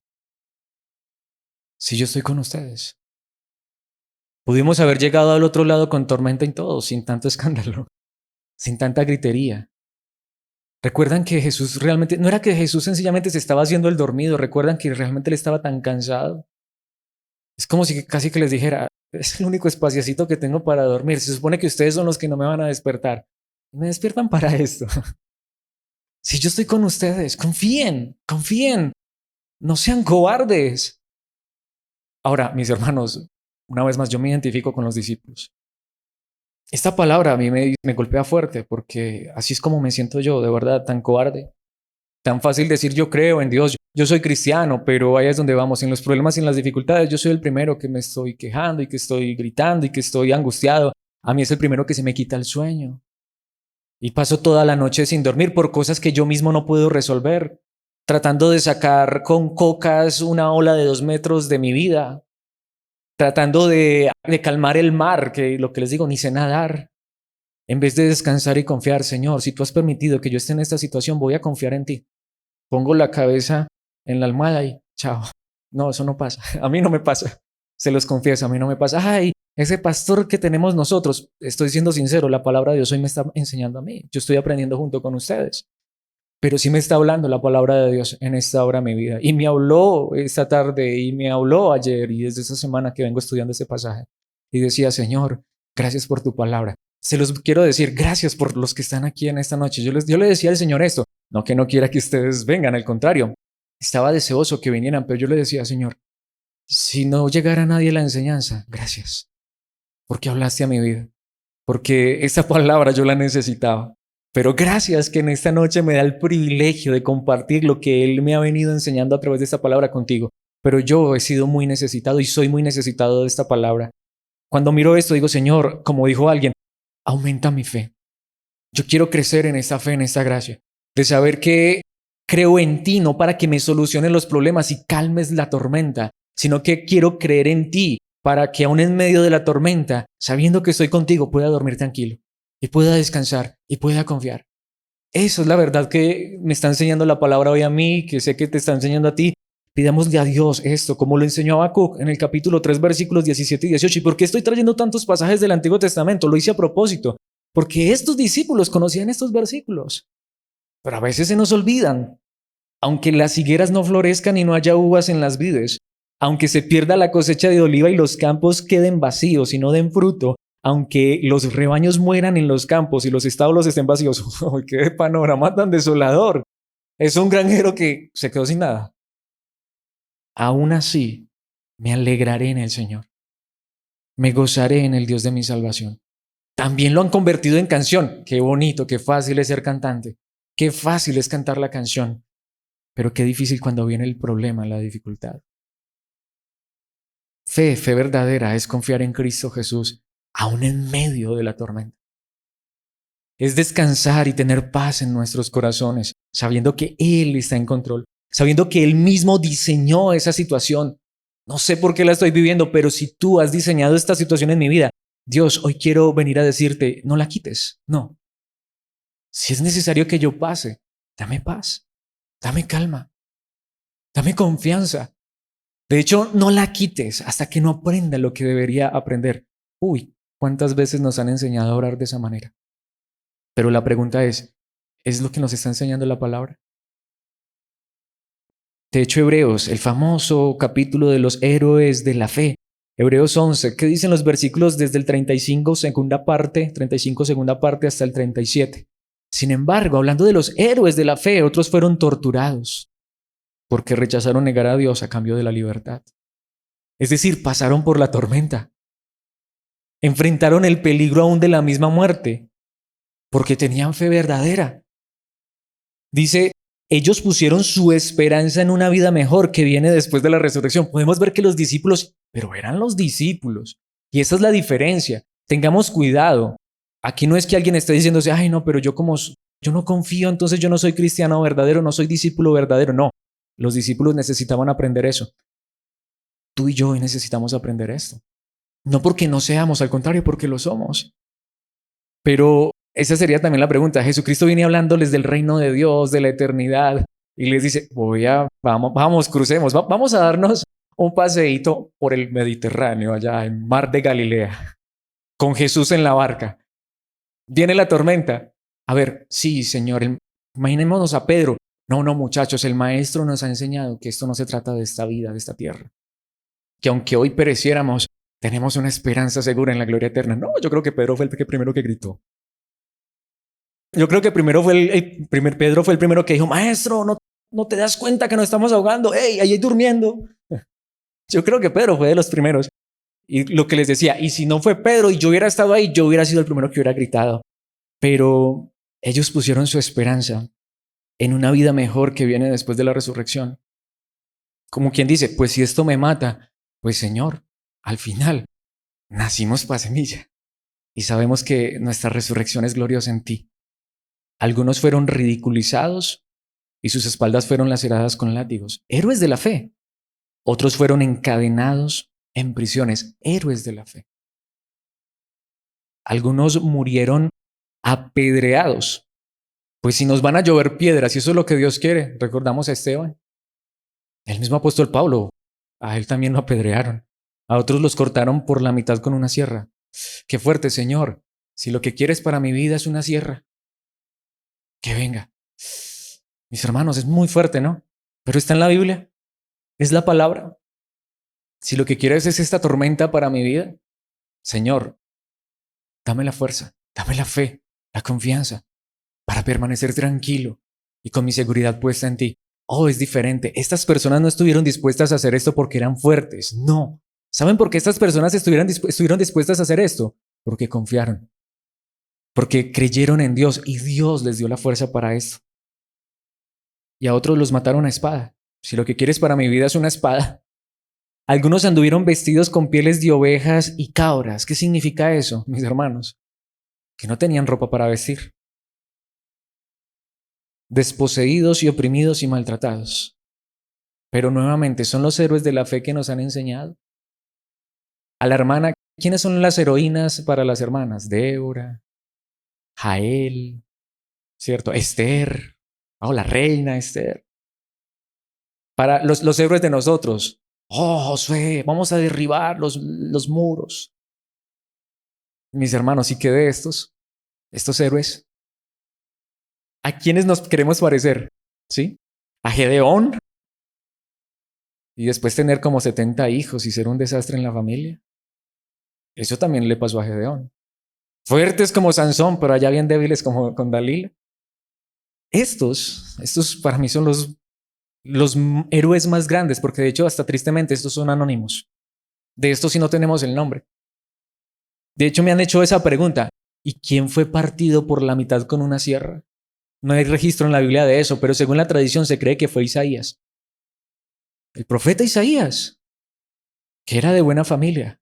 Si yo estoy con ustedes. Pudimos haber llegado al otro lado con tormenta y todo, sin tanto escándalo, sin tanta gritería. Recuerdan que Jesús realmente, no era que Jesús sencillamente se estaba haciendo el dormido, recuerdan que realmente él estaba tan cansado. Es como si casi que les dijera, es el único espaciacito que tengo para dormir. Se supone que ustedes son los que no me van a despertar. Me despiertan para esto. Si yo estoy con ustedes, confíen, confíen. No sean cobardes. Ahora, mis hermanos, una vez más, yo me identifico con los discípulos. Esta palabra a mí me golpea fuerte porque así es como me siento yo, de verdad, tan cobarde. Tan fácil decir yo creo en Dios, yo soy cristiano, pero ahí es donde vamos, en los problemas y en las dificultades, yo soy el primero que me estoy quejando y que estoy gritando y que estoy angustiado. A mí es el primero que se me quita el sueño. Y paso toda la noche sin dormir por cosas que yo mismo no puedo resolver, tratando de sacar con cocas una ola de 2 metros de mi vida, tratando de calmar el mar, que lo que les digo, ni sé nadar. En vez de descansar y confiar, Señor, si tú has permitido que yo esté en esta situación, voy a confiar en ti. Pongo la cabeza en la almohada y chao. No, eso no pasa. A mí no me pasa. Se los confieso, a mí no me pasa. Ay, ese pastor que tenemos nosotros, estoy siendo sincero, la palabra de Dios hoy me está enseñando a mí. Yo estoy aprendiendo junto con ustedes. Pero sí me está hablando la palabra de Dios en esta hora de mi vida. Y me habló esta tarde y me habló ayer y desde esa semana que vengo estudiando ese pasaje. Y decía, Señor, gracias por tu palabra. Se los quiero decir, gracias por los que están aquí en esta noche. Yo le decía al Señor esto, no que no quiera que ustedes vengan, al contrario. Estaba deseoso que vinieran, pero yo le decía, Señor, si no llegara a nadie la enseñanza, gracias, porque hablaste a mi vida, porque esta palabra yo la necesitaba. Pero gracias que en esta noche me da el privilegio de compartir lo que Él me ha venido enseñando a través de esta palabra contigo. Pero yo he sido muy necesitado y soy muy necesitado de esta palabra. Cuando miro esto digo, Señor, como dijo alguien, aumenta mi fe. Yo quiero crecer en esta fe, en esta gracia, de saber que creo en ti, no para que me soluciones los problemas y calmes la tormenta, sino que quiero creer en ti para que aún en medio de la tormenta, sabiendo que estoy contigo, pueda dormir tranquilo y pueda descansar y pueda confiar. Eso es la verdad que me está enseñando la palabra hoy a mí, que sé que te está enseñando a ti. Pidámosle a Dios esto, como lo enseñó Habacuc en el capítulo 3, versículos 17 y 18. ¿Y por qué estoy trayendo tantos pasajes del Antiguo Testamento? Lo hice a propósito, porque estos discípulos conocían estos versículos, pero a veces se nos olvidan. Aunque las higueras no florezcan y no haya uvas en las vides, aunque se pierda la cosecha de oliva y los campos queden vacíos y no den fruto, aunque los rebaños mueran en los campos y los establos estén vacíos, ¡qué panorama tan desolador! Es un granjero que se quedó sin nada. Aún así, me alegraré en el Señor. Me gozaré en el Dios de mi salvación. También lo han convertido en canción. Qué bonito, qué fácil es ser cantante. Qué fácil es cantar la canción. Pero qué difícil cuando viene el problema, la dificultad. Fe verdadera es confiar en Cristo Jesús, aún en medio de la tormenta. Es descansar y tener paz en nuestros corazones, sabiendo que Él está en control, sabiendo que Él mismo diseñó esa situación. No sé por qué la estoy viviendo, pero si tú has diseñado esta situación en mi vida, Dios, hoy quiero venir a decirte, no la quites, no. Si es necesario que yo pase, dame paz, dame calma, dame confianza. De hecho, no la quites hasta que no aprenda lo que debería aprender. Uy, ¿cuántas veces nos han enseñado a orar de esa manera? Pero la pregunta ¿es lo que nos está enseñando la palabra? De hecho, Hebreos, el famoso capítulo de los héroes de la fe, Hebreos 11, ¿qué dicen los versículos desde el 35 segunda parte hasta el 37? Sin embargo, hablando de los héroes de la fe, otros fueron torturados porque rechazaron negar a Dios a cambio de la libertad. Es decir, pasaron por la tormenta, enfrentaron el peligro aún de la misma muerte, porque tenían fe verdadera. Dice, ellos pusieron su esperanza en una vida mejor que viene después de la resurrección. Podemos ver que los discípulos, pero eran los discípulos. Y esa es la diferencia. Tengamos cuidado. Aquí no es que alguien esté diciéndose, ay no, pero yo no confío, entonces yo no soy cristiano verdadero, no soy discípulo verdadero. No, los discípulos necesitaban aprender eso. Tú y yo hoy necesitamos aprender esto. No porque no seamos, al contrario, porque lo somos. Pero esa sería también la pregunta. Jesucristo viene hablándoles del reino de Dios, de la eternidad, y les dice, vamos, crucemos, vamos a darnos un paseíto por el Mediterráneo, allá en Mar de Galilea, con Jesús en la barca. Viene la tormenta. A ver, sí, Señor, imaginémonos a Pedro. No, muchachos, el maestro nos ha enseñado que esto no se trata de esta vida, de esta tierra. Que aunque hoy pereciéramos, tenemos una esperanza segura en la gloria eterna. No, yo creo que Pedro fue el primero que gritó. Yo creo que primero fue Pedro fue el primero que dijo, maestro, no te das cuenta que nos estamos ahogando. ¡Ey, ahí durmiendo! Yo creo que Pedro fue de los primeros. Y lo que les decía, y si no fue Pedro y yo hubiera estado ahí, yo hubiera sido el primero que hubiera gritado. Pero ellos pusieron su esperanza en una vida mejor que viene después de la resurrección. Como quien dice, pues si esto me mata, pues Señor, al final nacimos para semilla y sabemos que nuestra resurrección es gloriosa en ti. Algunos fueron ridiculizados y sus espaldas fueron laceradas con látigos, héroes de la fe. Otros fueron encadenados en prisiones, héroes de la fe. Algunos murieron apedreados. Pues si nos van a llover piedras, y eso es lo que Dios quiere, recordamos a Esteban. El mismo apóstol Pablo, a él también lo apedrearon. A otros los cortaron por la mitad con una sierra. Qué fuerte, Señor. Si lo que quieres para mi vida es una sierra, que venga. Mis hermanos, es muy fuerte, ¿no? Pero está en la Biblia. Es la palabra. Si lo que quieres es esta tormenta para mi vida, Señor, dame la fuerza, dame la fe, la confianza para permanecer tranquilo y con mi seguridad puesta en ti. Oh, es diferente. Estas personas no estuvieron dispuestas a hacer esto porque eran fuertes. No. ¿Saben por qué estas personas estuvieron dispuestas a hacer esto? Porque confiaron. Porque creyeron en Dios y Dios les dio la fuerza para esto. Y a otros los mataron a espada. Si lo que quieres para mi vida es una espada. Algunos anduvieron vestidos con pieles de ovejas y cabras. ¿Qué significa eso, mis hermanos? Que no tenían ropa para vestir. Desposeídos y oprimidos y maltratados. Pero nuevamente son los héroes de la fe que nos han enseñado. A la hermana, ¿quiénes son las heroínas para las hermanas? Débora, Jael, ¿cierto? Esther, la reina Esther. Para los héroes de nosotros, Josué, vamos a derribar los muros. Mis hermanos, ¿y qué de estos héroes? ¿A quiénes nos queremos parecer? ¿Sí? A Gedeón. Y después tener como 70 hijos y ser un desastre en la familia. Eso también le pasó a Gedeón. Fuertes como Sansón, pero allá bien débiles como con Dalila. Estos para mí son los héroes más grandes, porque de hecho hasta tristemente estos son anónimos. De estos sí no tenemos el nombre. De hecho me han hecho esa pregunta. ¿Y quién fue partido por la mitad con una sierra? No hay registro en la Biblia de eso, pero según la tradición se cree que fue Isaías. El profeta Isaías, que era de buena familia.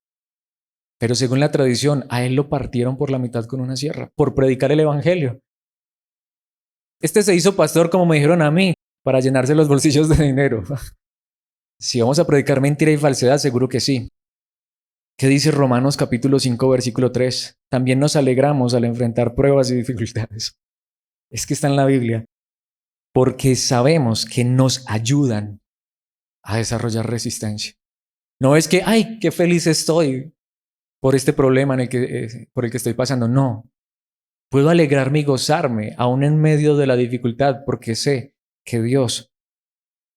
Pero según la tradición, a él lo partieron por la mitad con una sierra, por predicar el evangelio. Este se hizo pastor, como me dijeron a mí, para llenarse los bolsillos de dinero. Si vamos a predicar mentira y falsedad, seguro que sí. ¿Qué dice Romanos capítulo 5, versículo 3? También nos alegramos al enfrentar pruebas y dificultades. Es que está en la Biblia. Porque sabemos que nos ayudan a desarrollar resistencia. No es que, ay, qué feliz estoy por este problema por el que estoy pasando. No. Puedo alegrarme y gozarme aún en medio de la dificultad porque sé que Dios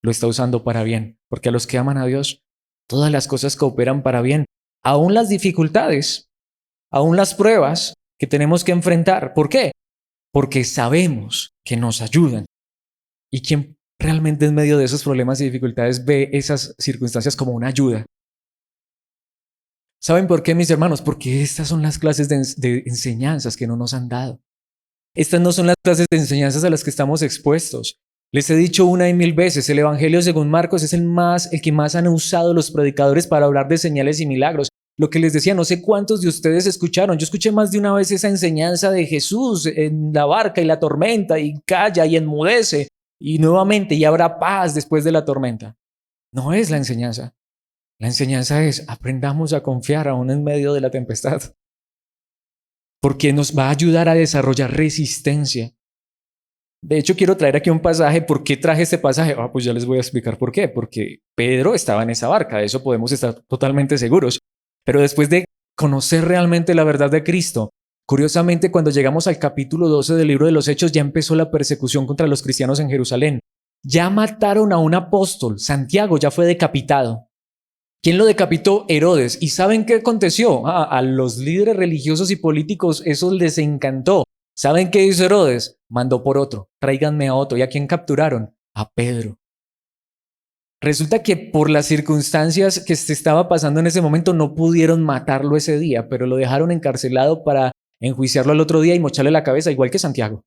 lo está usando para bien. Porque a los que aman a Dios, todas las cosas cooperan para bien. Aún las dificultades, aún las pruebas que tenemos que enfrentar. ¿Por qué? Porque sabemos que nos ayudan. ¿Y quién realmente en medio de esos problemas y dificultades ve esas circunstancias como una ayuda? ¿Saben por qué, mis hermanos? Porque estas son las clases de enseñanzas que no nos han dado. Estas no son las clases de enseñanzas a las que estamos expuestos. Les he dicho una y mil veces, el Evangelio según Marcos es el que más han usado los predicadores para hablar de señales y milagros. Lo que les decía, no sé cuántos de ustedes escucharon. Yo escuché más de una vez esa enseñanza de Jesús en la barca y la tormenta, y calla y enmudece, y nuevamente, y habrá paz después de la tormenta. No es la enseñanza. La enseñanza es, aprendamos a confiar aún en medio de la tempestad. Porque nos va a ayudar a desarrollar resistencia. De hecho, quiero traer aquí un pasaje. ¿Por qué traje este pasaje? Pues ya les voy a explicar por qué. Porque Pedro estaba en esa barca, de eso podemos estar totalmente seguros. Pero después de conocer realmente la verdad de Cristo, curiosamente, cuando llegamos al capítulo 12 del libro de los Hechos, ya empezó la persecución contra los cristianos en Jerusalén. Ya mataron a un apóstol, Santiago ya fue decapitado. ¿Quién lo decapitó? Herodes. ¿Y saben qué aconteció? A los líderes religiosos y políticos eso les encantó. ¿Saben qué hizo Herodes? Mandó por otro. Tráiganme a otro. ¿Y a quién capturaron? A Pedro. Resulta que por las circunstancias que se estaba pasando en ese momento no pudieron matarlo ese día, pero lo dejaron encarcelado para enjuiciarlo al otro día y mocharle la cabeza, igual que Santiago.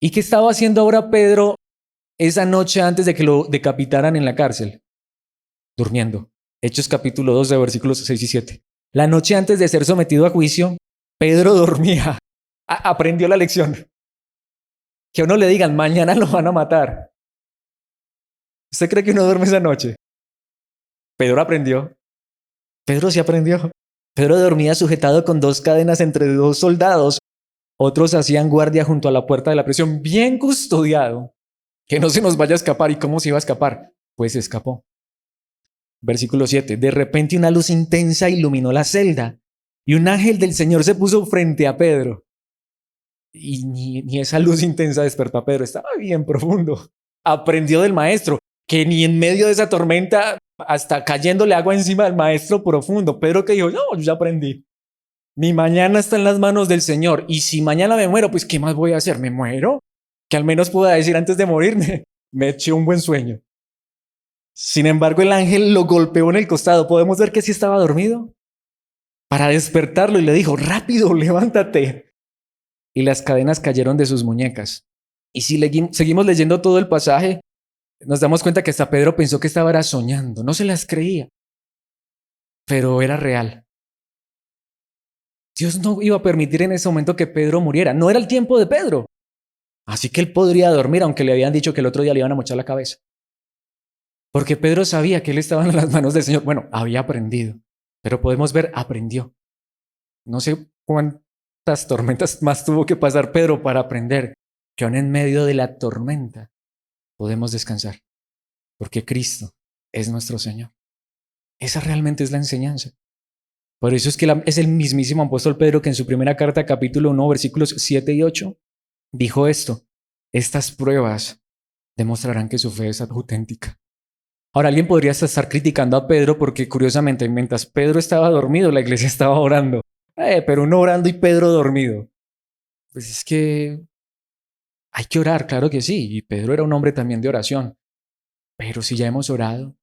¿Y qué estaba haciendo ahora Pedro esa noche antes de que lo decapitaran en la cárcel? Durmiendo. Hechos capítulo 2, versículos 6 y 7. La noche antes de ser sometido a juicio, Pedro dormía. Aprendió la lección. Que a uno le digan, mañana lo van a matar. ¿Usted cree que uno duerme esa noche? Pedro aprendió. Pedro sí aprendió. Pedro dormía sujetado con 2 cadenas entre 2 soldados. Otros hacían guardia junto a la puerta de la prisión, bien custodiado. Que no se nos vaya a escapar. ¿Y cómo se iba a escapar? Pues se escapó. Versículo 7. De repente una luz intensa iluminó la celda y un ángel del Señor se puso frente a Pedro. Y ni esa luz intensa despertó a Pedro. Estaba bien profundo. Aprendió del maestro, que ni en medio de esa tormenta, hasta cayéndole agua encima del maestro profundo. Pedro que dijo, no, yo ya aprendí. Mi mañana está en las manos del Señor. Y si mañana me muero, pues ¿qué más voy a hacer? ¿Me muero? Que al menos pueda decir antes de morirme, me eché un buen sueño. Sin embargo, el ángel lo golpeó en el costado. Podemos ver que sí estaba dormido. Para despertarlo y le dijo, rápido, levántate. Y las cadenas cayeron de sus muñecas. Y si seguimos leyendo todo el pasaje, nos damos cuenta que hasta Pedro pensó que estaba soñando. No se las creía. Pero era real. Dios no iba a permitir en ese momento que Pedro muriera. No era el tiempo de Pedro. Así que él podría dormir, aunque le habían dicho que el otro día le iban a mochar la cabeza. Porque Pedro sabía que él estaba en las manos del Señor. Bueno, había aprendido. Pero podemos ver, aprendió. No sé cuántas tormentas más tuvo que pasar Pedro para aprender que aún en medio de la tormenta podemos descansar. Porque Cristo es nuestro Señor. Esa realmente es la enseñanza. Por eso es que es el mismísimo apóstol Pedro que en su primera carta, capítulo 1, versículos 7 y 8, dijo esto: estas pruebas demostrarán que su fe es auténtica. Ahora, alguien podría estar criticando a Pedro porque, curiosamente, mientras Pedro estaba dormido, la iglesia estaba orando. Pero uno orando y Pedro dormido. Pues es que hay que orar, claro que sí. Y Pedro era un hombre también de oración. Pero si ya hemos orado,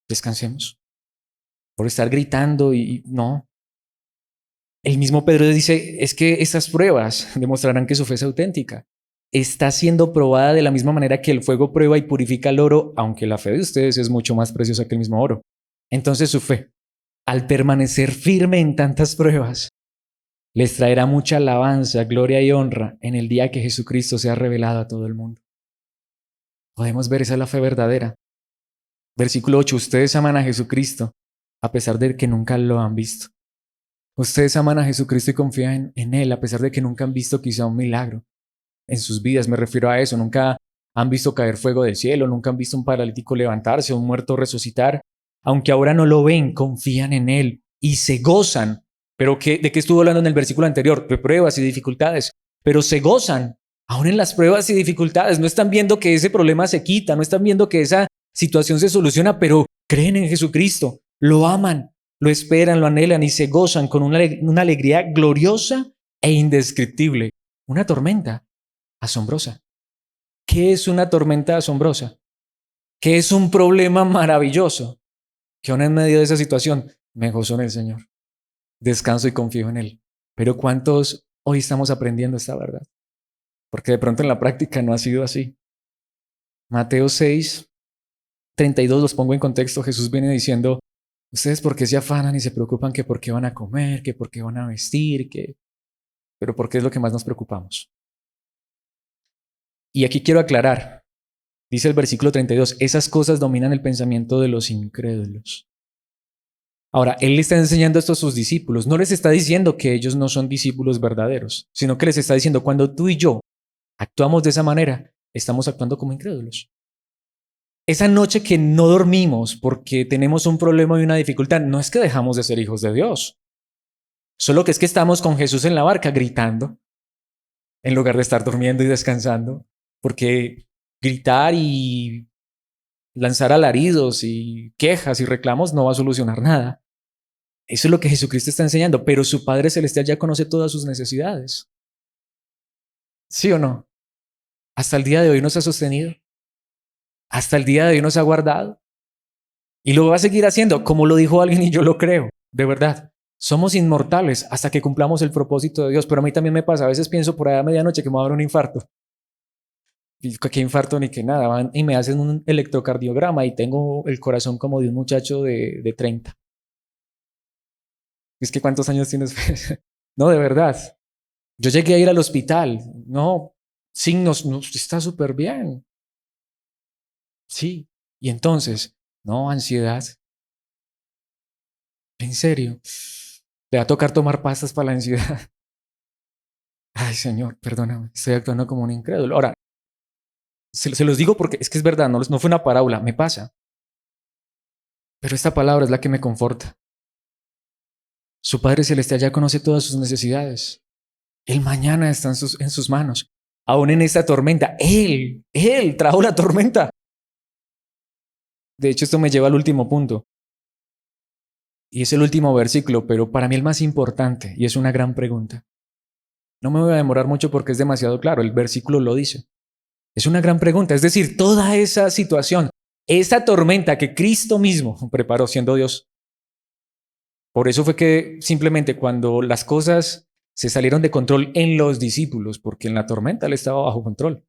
descansemos. Por estar gritando y no. El mismo Pedro dice, es que estas pruebas demostrarán que su fe es auténtica. Está siendo probada de la misma manera que el fuego prueba y purifica el oro, aunque la fe de ustedes es mucho más preciosa que el mismo oro. Entonces su fe, al permanecer firme en tantas pruebas, les traerá mucha alabanza, gloria y honra en el día que Jesucristo sea revelado a todo el mundo. Podemos ver, esa es la fe verdadera. Versículo 8, ustedes aman a Jesucristo a pesar de que nunca lo han visto. Ustedes aman a Jesucristo y confían en Él a pesar de que nunca han visto quizá un milagro en sus vidas. Me refiero a eso, nunca han visto caer fuego del cielo, nunca han visto un paralítico levantarse, un muerto resucitar. Aunque ahora no lo ven, confían en Él y se gozan. ¿Pero de qué estuvo hablando en el versículo anterior? De pruebas y dificultades. Pero se gozan, aún en las pruebas y dificultades. No están viendo que ese problema se quita, no están viendo que esa situación se soluciona, pero creen en Jesucristo, lo aman, lo esperan, lo anhelan y se gozan con una alegría gloriosa e indescriptible. Una tormenta asombrosa. ¿Qué es una tormenta asombrosa? ¿Qué es un problema maravilloso? Que aún en medio de esa situación me gozo en el Señor. Descanso y confío en Él. Pero ¿cuántos hoy estamos aprendiendo esta verdad? Porque de pronto en la práctica no ha sido así. Mateo 6, 32, los pongo en contexto. Jesús viene diciendo, ustedes por qué se afanan y se preocupan que por qué van a comer, que por qué van a vestir, pero ¿por qué es lo que más nos preocupamos? Y aquí quiero aclarar, dice el versículo 32, esas cosas dominan el pensamiento de los incrédulos. Ahora, Él le está enseñando esto a sus discípulos. No les está diciendo que ellos no son discípulos verdaderos, sino que les está diciendo, cuando tú y yo actuamos de esa manera, estamos actuando como incrédulos. Esa noche que no dormimos porque tenemos un problema y una dificultad, no es que dejamos de ser hijos de Dios. Solo que es que estamos con Jesús en la barca gritando, en lugar de estar durmiendo y descansando, porque gritar y lanzar alaridos y quejas y reclamos no va a solucionar nada. Eso es lo que Jesucristo está enseñando, pero su Padre Celestial ya conoce todas sus necesidades. ¿Sí o no? Hasta el día de hoy nos ha sostenido. Hasta el día de hoy nos ha guardado. Y lo va a seguir haciendo, como lo dijo alguien y yo lo creo, de verdad. Somos inmortales hasta que cumplamos el propósito de Dios. Pero a mí también me pasa, a veces pienso por ahí a medianoche que me va a dar un infarto. Y qué infarto ni que nada. Van y me hacen un electrocardiograma y tengo el corazón como de un muchacho de 30. Es que ¿cuántos años tienes? No, de verdad. Yo llegué a ir al hospital. No, signos, no, está súper bien. Sí. Y entonces, no, ansiedad. En serio. Le va a tocar tomar pastas para la ansiedad. Ay, Señor, perdóname. Estoy actuando como un incrédulo. Ahora, se los digo porque es que es verdad, no fue una parábola, me pasa. Pero esta palabra es la que me conforta. Su Padre Celestial ya conoce todas sus necesidades. El mañana está en sus manos. Aún en esta tormenta, Él trajo la tormenta. De hecho, esto me lleva al último punto. Y es el último versículo, pero para mí el más importante, y es una gran pregunta. No me voy a demorar mucho porque es demasiado claro, el versículo lo dice. Es una gran pregunta, es decir, toda esa situación, esa tormenta que Cristo mismo preparó siendo Dios. Por eso fue que simplemente cuando las cosas se salieron de control en los discípulos, porque en la tormenta Él estaba bajo control.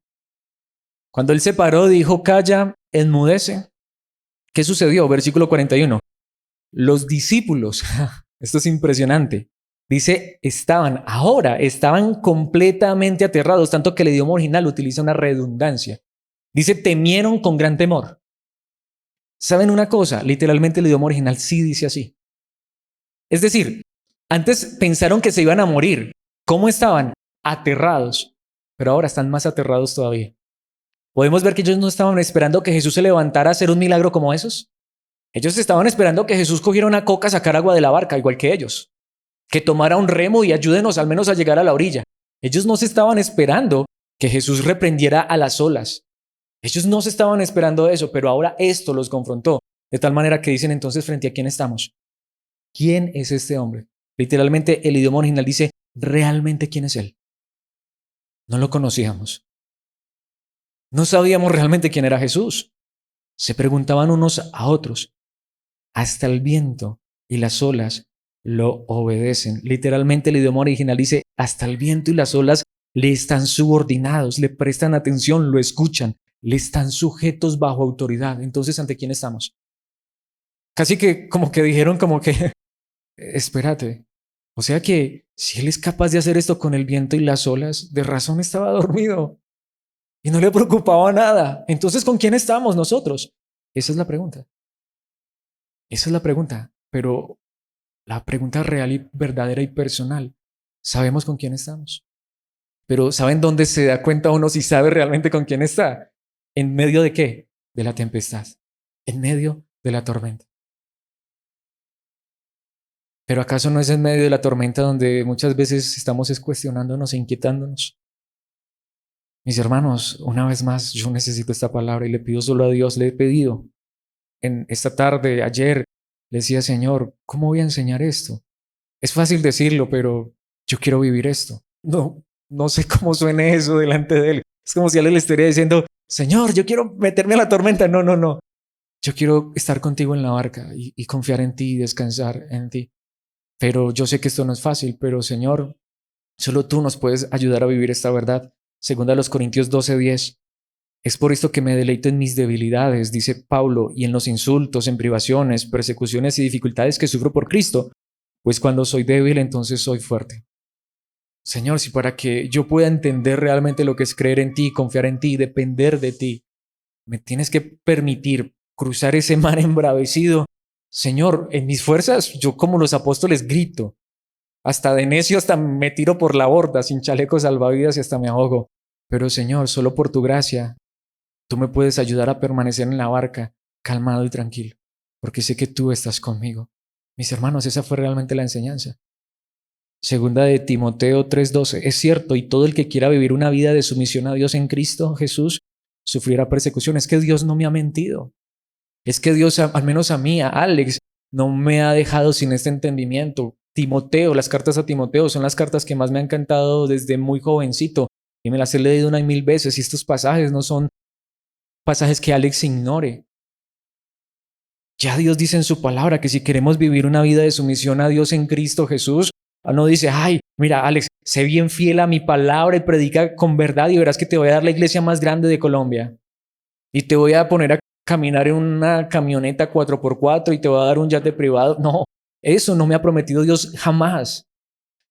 Cuando Él se paró, dijo, calla, enmudece. ¿Qué sucedió? Versículo 41. Los discípulos, esto es impresionante, dice, estaban completamente aterrados, tanto que el idioma original utiliza una redundancia. Dice, temieron con gran temor. ¿Saben una cosa? Literalmente el idioma original sí dice así. Es decir, antes pensaron que se iban a morir. ¿Cómo estaban? Aterrados, pero ahora están más aterrados todavía. Podemos ver que ellos no estaban esperando que Jesús se levantara a hacer un milagro como esos. Ellos estaban esperando que Jesús cogiera una coca, sacara agua de la barca, igual que ellos. Que tomara un remo y ayúdenos al menos a llegar a la orilla. Ellos no se estaban esperando que Jesús reprendiera a las olas. Ellos no se estaban esperando eso, pero ahora esto los confrontó. De tal manera que dicen entonces, ¿frente a quién estamos? ¿Quién es este hombre? Literalmente el idioma original dice, ¿realmente quién es él? No lo conocíamos. No sabíamos realmente quién era Jesús. Se preguntaban unos a otros. Hasta el viento y las olas lo obedecen. Literalmente el idioma original dice, hasta el viento y las olas le están subordinados, le prestan atención, lo escuchan, le están sujetos bajo autoridad. Entonces, ¿ante quién estamos? Casi que como que dijeron como que, espérate, o sea que si él es capaz de hacer esto con el viento y las olas, de razón estaba dormido y no le preocupaba nada. Entonces, ¿con quién estamos nosotros? Esa es la pregunta. Esa es la pregunta, pero la pregunta real y verdadera y personal, ¿sabemos con quién estamos? Pero ¿saben dónde se da cuenta uno si sabe realmente con quién está? ¿En medio de qué? De la tempestad, en medio de la tormenta. Pero ¿acaso no es en medio de la tormenta donde muchas veces estamos cuestionándonos e inquietándonos? Mis hermanos, una vez más, yo necesito esta palabra y le pido solo a Dios, le he pedido en esta tarde, ayer, le decía, Señor, ¿cómo voy a enseñar esto? Es fácil decirlo, pero yo quiero vivir esto. No sé cómo suene eso delante de Él. Es como si Él le estaría diciendo, Señor, yo quiero meterme a la tormenta. No. Yo quiero estar contigo en la barca y confiar en ti y descansar en ti. Pero yo sé que esto no es fácil, pero Señor, solo tú nos puedes ayudar a vivir esta verdad. Segunda a los Corintios 12:10. Es por esto que me deleito en mis debilidades, dice Pablo, y en los insultos, en privaciones, persecuciones y dificultades que sufro por Cristo, pues cuando soy débil, entonces soy fuerte. Señor, si para que yo pueda entender realmente lo que es creer en ti, confiar en ti, depender de ti, me tienes que permitir cruzar ese mar embravecido. Señor, en mis fuerzas, yo como los apóstoles grito, hasta de necio, hasta me tiro por la borda, sin chaleco salvavidas y hasta me ahogo. Pero Señor, solo por tu gracia, tú me puedes ayudar a permanecer en la barca, calmado y tranquilo, porque sé que tú estás conmigo. Mis hermanos, esa fue realmente la enseñanza. Segunda de Timoteo 3:12. Es cierto, y todo el que quiera vivir una vida de sumisión a Dios en Cristo Jesús sufrirá persecución. Es que Dios no me ha mentido. Es que Dios, al menos a mí, a Alex, no me ha dejado sin este entendimiento. Timoteo, las cartas a Timoteo son las cartas que más me han encantado desde muy jovencito y me las he leído una y mil veces y estos pasajes no son pasajes que Alex ignore. Ya Dios dice en su palabra que si queremos vivir una vida de sumisión a Dios en Cristo Jesús, no dice, ay, mira Alex, sé bien fiel a mi palabra y predica con verdad y verás que te voy a dar la iglesia más grande de Colombia. Y te voy a poner a caminar en una camioneta 4x4 y te voy a dar un yate privado. No, eso no me ha prometido Dios jamás.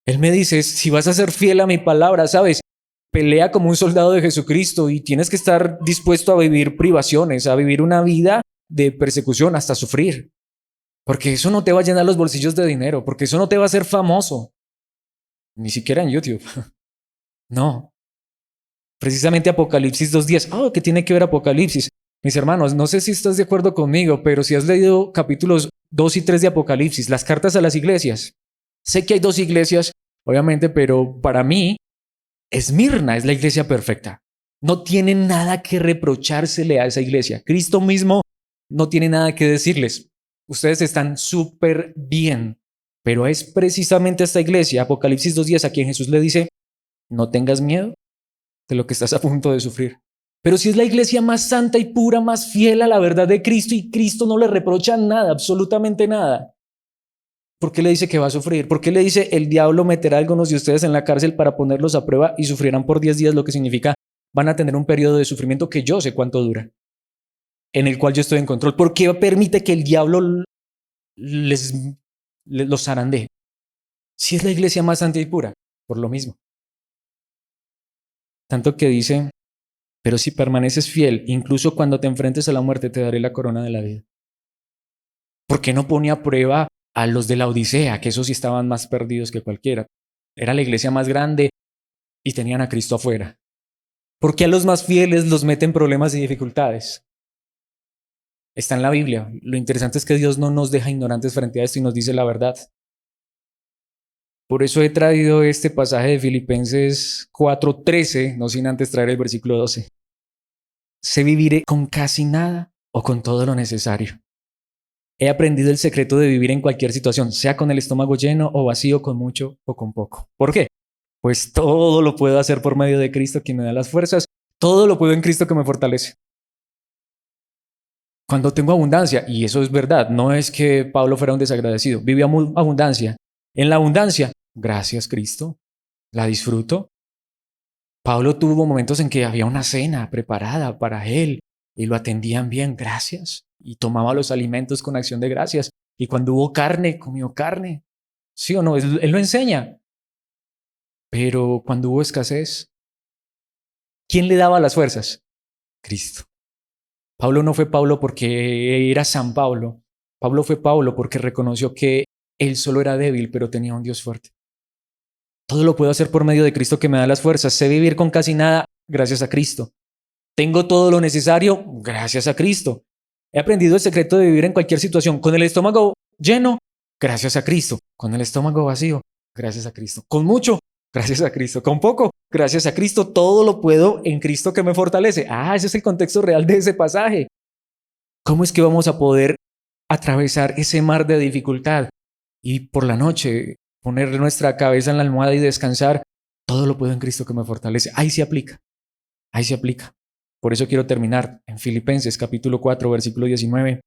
Él me dice, si vas a ser fiel a mi palabra, ¿sabes? Pelea como un soldado de Jesucristo y tienes que estar dispuesto a vivir privaciones, a vivir una vida de persecución hasta sufrir. Porque eso no te va a llenar los bolsillos de dinero, porque eso no te va a hacer famoso. Ni siquiera en YouTube. No. Precisamente Apocalipsis 2:10. ¿Qué tiene que ver Apocalipsis? Mis hermanos, no sé si estás de acuerdo conmigo, pero si has leído capítulos 2 y 3 de Apocalipsis, las cartas a las iglesias, sé que hay 2 iglesias, obviamente, pero para mí, Esmirna es la iglesia perfecta. No tiene nada que reprochársele a esa iglesia. Cristo mismo no tiene nada que decirles. Ustedes están súper bien, pero es precisamente esta iglesia, Apocalipsis 2:10, a quien Jesús le dice, no tengas miedo de lo que estás a punto de sufrir. Pero si es la iglesia más santa y pura, más fiel a la verdad de Cristo y Cristo no le reprocha nada, absolutamente nada, ¿por qué le dice que va a sufrir? ¿Por qué le dice el diablo meterá a algunos de ustedes en la cárcel para ponerlos a prueba y sufrirán por 10 días, lo que significa van a tener un periodo de sufrimiento que yo sé cuánto dura, en el cual yo estoy en control? ¿Por qué permite que el diablo los zarandee? Si es la iglesia más santa y pura, por lo mismo. Tanto que dice, pero si permaneces fiel, incluso cuando te enfrentes a la muerte, te daré la corona de la vida. ¿Por qué no pone a prueba a los de la Odisea, que esos sí estaban más perdidos que cualquiera? Era la iglesia más grande y tenían a Cristo afuera. ¿Por qué a los más fieles los meten en problemas y dificultades? Está en la Biblia. Lo interesante es que Dios no nos deja ignorantes frente a esto y nos dice la verdad. Por eso he traído este pasaje de Filipenses 4:13, no sin antes traer el versículo 12. Sé vivir con casi nada o con todo lo necesario. He aprendido el secreto de vivir en cualquier situación, sea con el estómago lleno o vacío, con mucho o con poco. ¿Por qué? Pues todo lo puedo hacer por medio de Cristo, quien me da las fuerzas. Todo lo puedo en Cristo que me fortalece. Cuando tengo abundancia, y eso es verdad, no es que Pablo fuera un desagradecido, vivía abundancia. En la abundancia, gracias Cristo, la disfruto. Pablo tuvo momentos en que había una cena preparada para él y lo atendían bien, gracias. Y tomaba los alimentos con acción de gracias. Y cuando hubo carne, comió carne. ¿Sí o no? Él lo enseña. Pero cuando hubo escasez, ¿quién le daba las fuerzas? Cristo. Pablo no fue Pablo porque era San Pablo. Pablo fue Pablo porque reconoció que él solo era débil, pero tenía un Dios fuerte. Todo lo puedo hacer por medio de Cristo que me da las fuerzas. Sé vivir con casi nada gracias a Cristo. Tengo todo lo necesario gracias a Cristo. He aprendido el secreto de vivir en cualquier situación. Con el estómago lleno, gracias a Cristo. Con el estómago vacío, gracias a Cristo. Con mucho, gracias a Cristo. Con poco, gracias a Cristo. Todo lo puedo en Cristo que me fortalece. Ese es el contexto real de ese pasaje. ¿Cómo es que vamos a poder atravesar ese mar de dificultad y por la noche poner nuestra cabeza en la almohada y descansar? Todo lo puedo en Cristo que me fortalece. Ahí se aplica. Ahí se aplica. Por eso quiero terminar en Filipenses capítulo 4, versículo 19.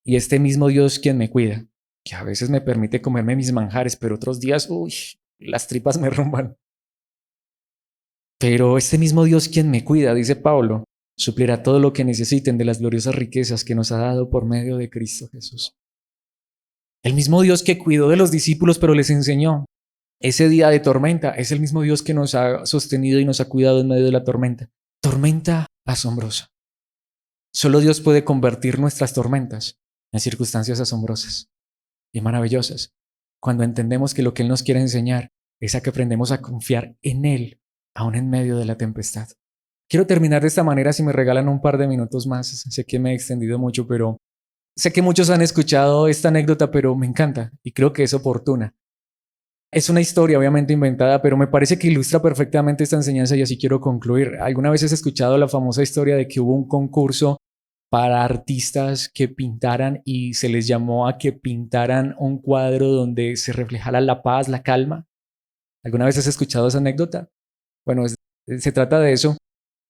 Y este mismo Dios quien me cuida, que a veces me permite comerme mis manjares, pero otros días, las tripas me rumban. Pero este mismo Dios quien me cuida, dice Pablo, suplirá todo lo que necesiten de las gloriosas riquezas que nos ha dado por medio de Cristo Jesús. El mismo Dios que cuidó de los discípulos, pero les enseñó. Ese día de tormenta es el mismo Dios que nos ha sostenido y nos ha cuidado en medio de la tormenta. Tormenta asombrosa. Solo Dios puede convertir nuestras tormentas en circunstancias asombrosas y maravillosas cuando entendemos que lo que Él nos quiere enseñar es a que aprendemos a confiar en Él, aún en medio de la tempestad. Quiero terminar de esta manera si me regalan un par de minutos más. Sé que me he extendido mucho, pero sé que muchos han escuchado esta anécdota, pero me encanta y creo que es oportuna. Es una historia obviamente inventada, pero me parece que ilustra perfectamente esta enseñanza y así quiero concluir. ¿Alguna vez has escuchado la famosa historia de que hubo un concurso para artistas que pintaran y se les llamó a que pintaran un cuadro donde se reflejara la paz, la calma? ¿Alguna vez has escuchado esa anécdota? Bueno, se trata de eso.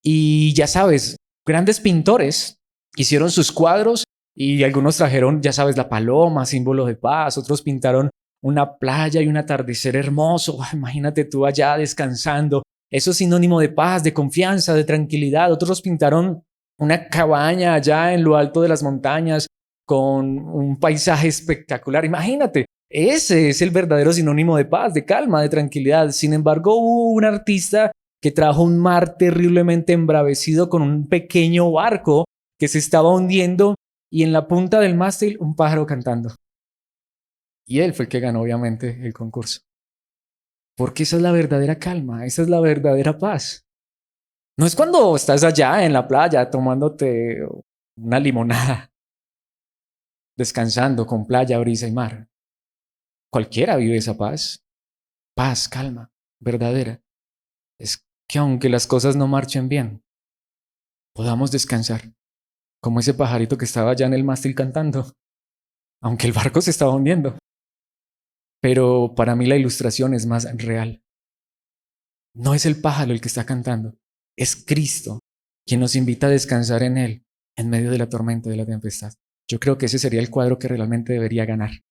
Y ya sabes, grandes pintores hicieron sus cuadros y algunos trajeron, ya sabes, la paloma, símbolo de paz, otros pintaron una playa y un atardecer hermoso. Imagínate tú allá descansando. Eso es sinónimo de paz, de confianza, de tranquilidad. Otros pintaron una cabaña allá en lo alto de las montañas con un paisaje espectacular. Imagínate, ese es el verdadero sinónimo de paz, de calma, de tranquilidad. Sin embargo, hubo un artista que trajo un mar terriblemente embravecido con un pequeño barco que se estaba hundiendo y en la punta del mástil un pájaro cantando. Y él fue el que ganó, obviamente, el concurso. Porque esa es la verdadera calma, esa es la verdadera paz. No es cuando estás allá en la playa tomándote una limonada, descansando con playa, brisa y mar. Cualquiera vive esa paz. Paz, calma, verdadera. Es que aunque las cosas no marchen bien, podamos descansar, como ese pajarito que estaba allá en el mástil cantando, aunque el barco se estaba hundiendo. Pero para mí la ilustración es más real. No es el pájaro el que está cantando, es Cristo quien nos invita a descansar en Él en medio de la tormenta y de la tempestad. Yo creo que ese sería el cuadro que realmente debería ganar,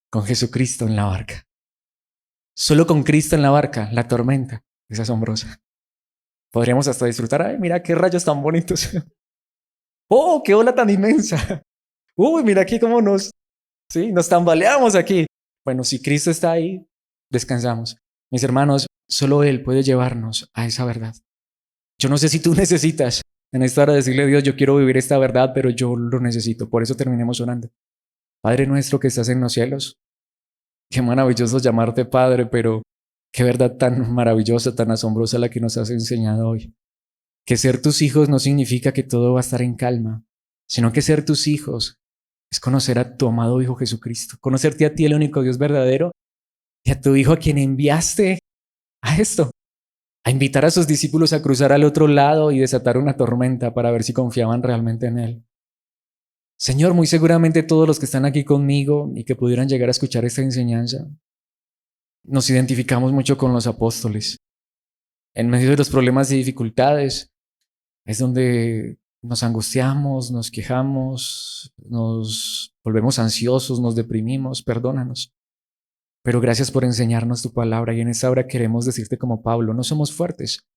con Jesucristo en la barca. Solo con Cristo en la barca, la tormenta es asombrosa. Podríamos hasta disfrutar, ay, mira qué rayos tan bonitos. Oh, qué ola tan inmensa. Uy, mira aquí cómo nos tambaleamos aquí. Bueno, si Cristo está ahí, descansamos. Mis hermanos, solo Él puede llevarnos a esa verdad. Yo no sé si tú necesitas en esta hora decirle a Dios, yo quiero vivir esta verdad, pero yo lo necesito. Por eso terminemos orando. Padre nuestro que estás en los cielos, qué maravilloso llamarte Padre, pero qué verdad tan maravillosa, tan asombrosa la que nos has enseñado hoy. Que ser tus hijos no significa que todo va a estar en calma, sino que ser tus hijos es conocer a tu amado Hijo Jesucristo, conocerte a ti, el único Dios verdadero, y a tu Hijo a quien enviaste a esto, a invitar a sus discípulos a cruzar al otro lado y desatar una tormenta para ver si confiaban realmente en Él. Señor, muy seguramente todos los que están aquí conmigo y que pudieran llegar a escuchar esta enseñanza, nos identificamos mucho con los apóstoles. En medio de los problemas y dificultades es donde nos angustiamos, nos quejamos, nos volvemos ansiosos, nos deprimimos, perdónanos. Pero gracias por enseñarnos tu palabra y en esta hora queremos decirte como Pablo, no somos fuertes,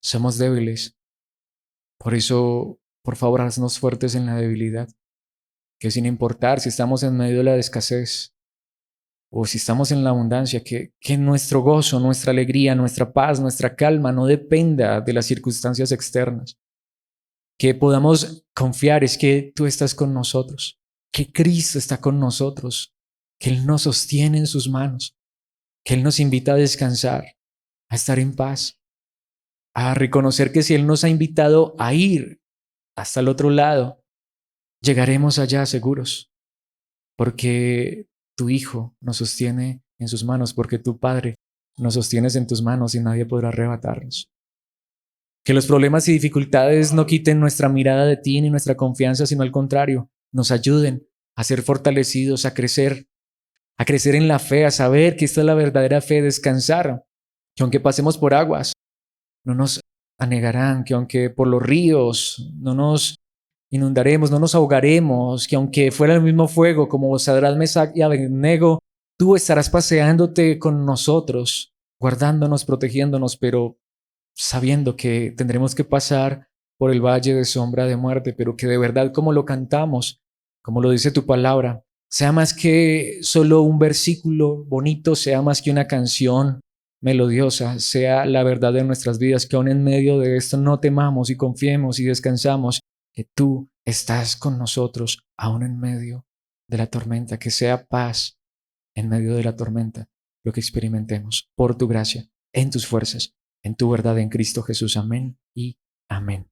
somos débiles. Por eso, por favor, haznos fuertes en la debilidad, que sin importar si estamos en medio de la escasez o si estamos en la abundancia, que nuestro gozo, nuestra alegría, nuestra paz, nuestra calma no dependa de las circunstancias externas. Que podamos confiar es que tú estás con nosotros, que Cristo está con nosotros, que Él nos sostiene en sus manos, que Él nos invita a descansar, a estar en paz, a reconocer que si Él nos ha invitado a ir hasta el otro lado, llegaremos allá seguros, porque tu Hijo nos sostiene en sus manos, porque tu Padre nos sostienes en tus manos y nadie podrá arrebatarnos. Que los problemas y dificultades no quiten nuestra mirada de ti ni nuestra confianza, sino al contrario, nos ayuden a ser fortalecidos, a crecer en la fe, a saber que esta es la verdadera fe, descansar, que aunque pasemos por aguas, no nos anegarán, que aunque por los ríos no nos inundaremos, no nos ahogaremos, que aunque fuera el mismo fuego como Sadrach, Mesach y Abednego, tú estarás paseándote con nosotros, guardándonos, protegiéndonos, pero sabiendo que tendremos que pasar por el valle de sombra de muerte, pero que de verdad como lo cantamos, como lo dice tu palabra, sea más que solo un versículo bonito, sea más que una canción melodiosa, sea la verdad de nuestras vidas, que aún en medio de esto no temamos y confiemos y descansamos, que tú estás con nosotros aún en medio de la tormenta, que sea paz en medio de la tormenta, lo que experimentemos por tu gracia, en tus fuerzas, en tu verdad en Cristo Jesús. Amén y amén.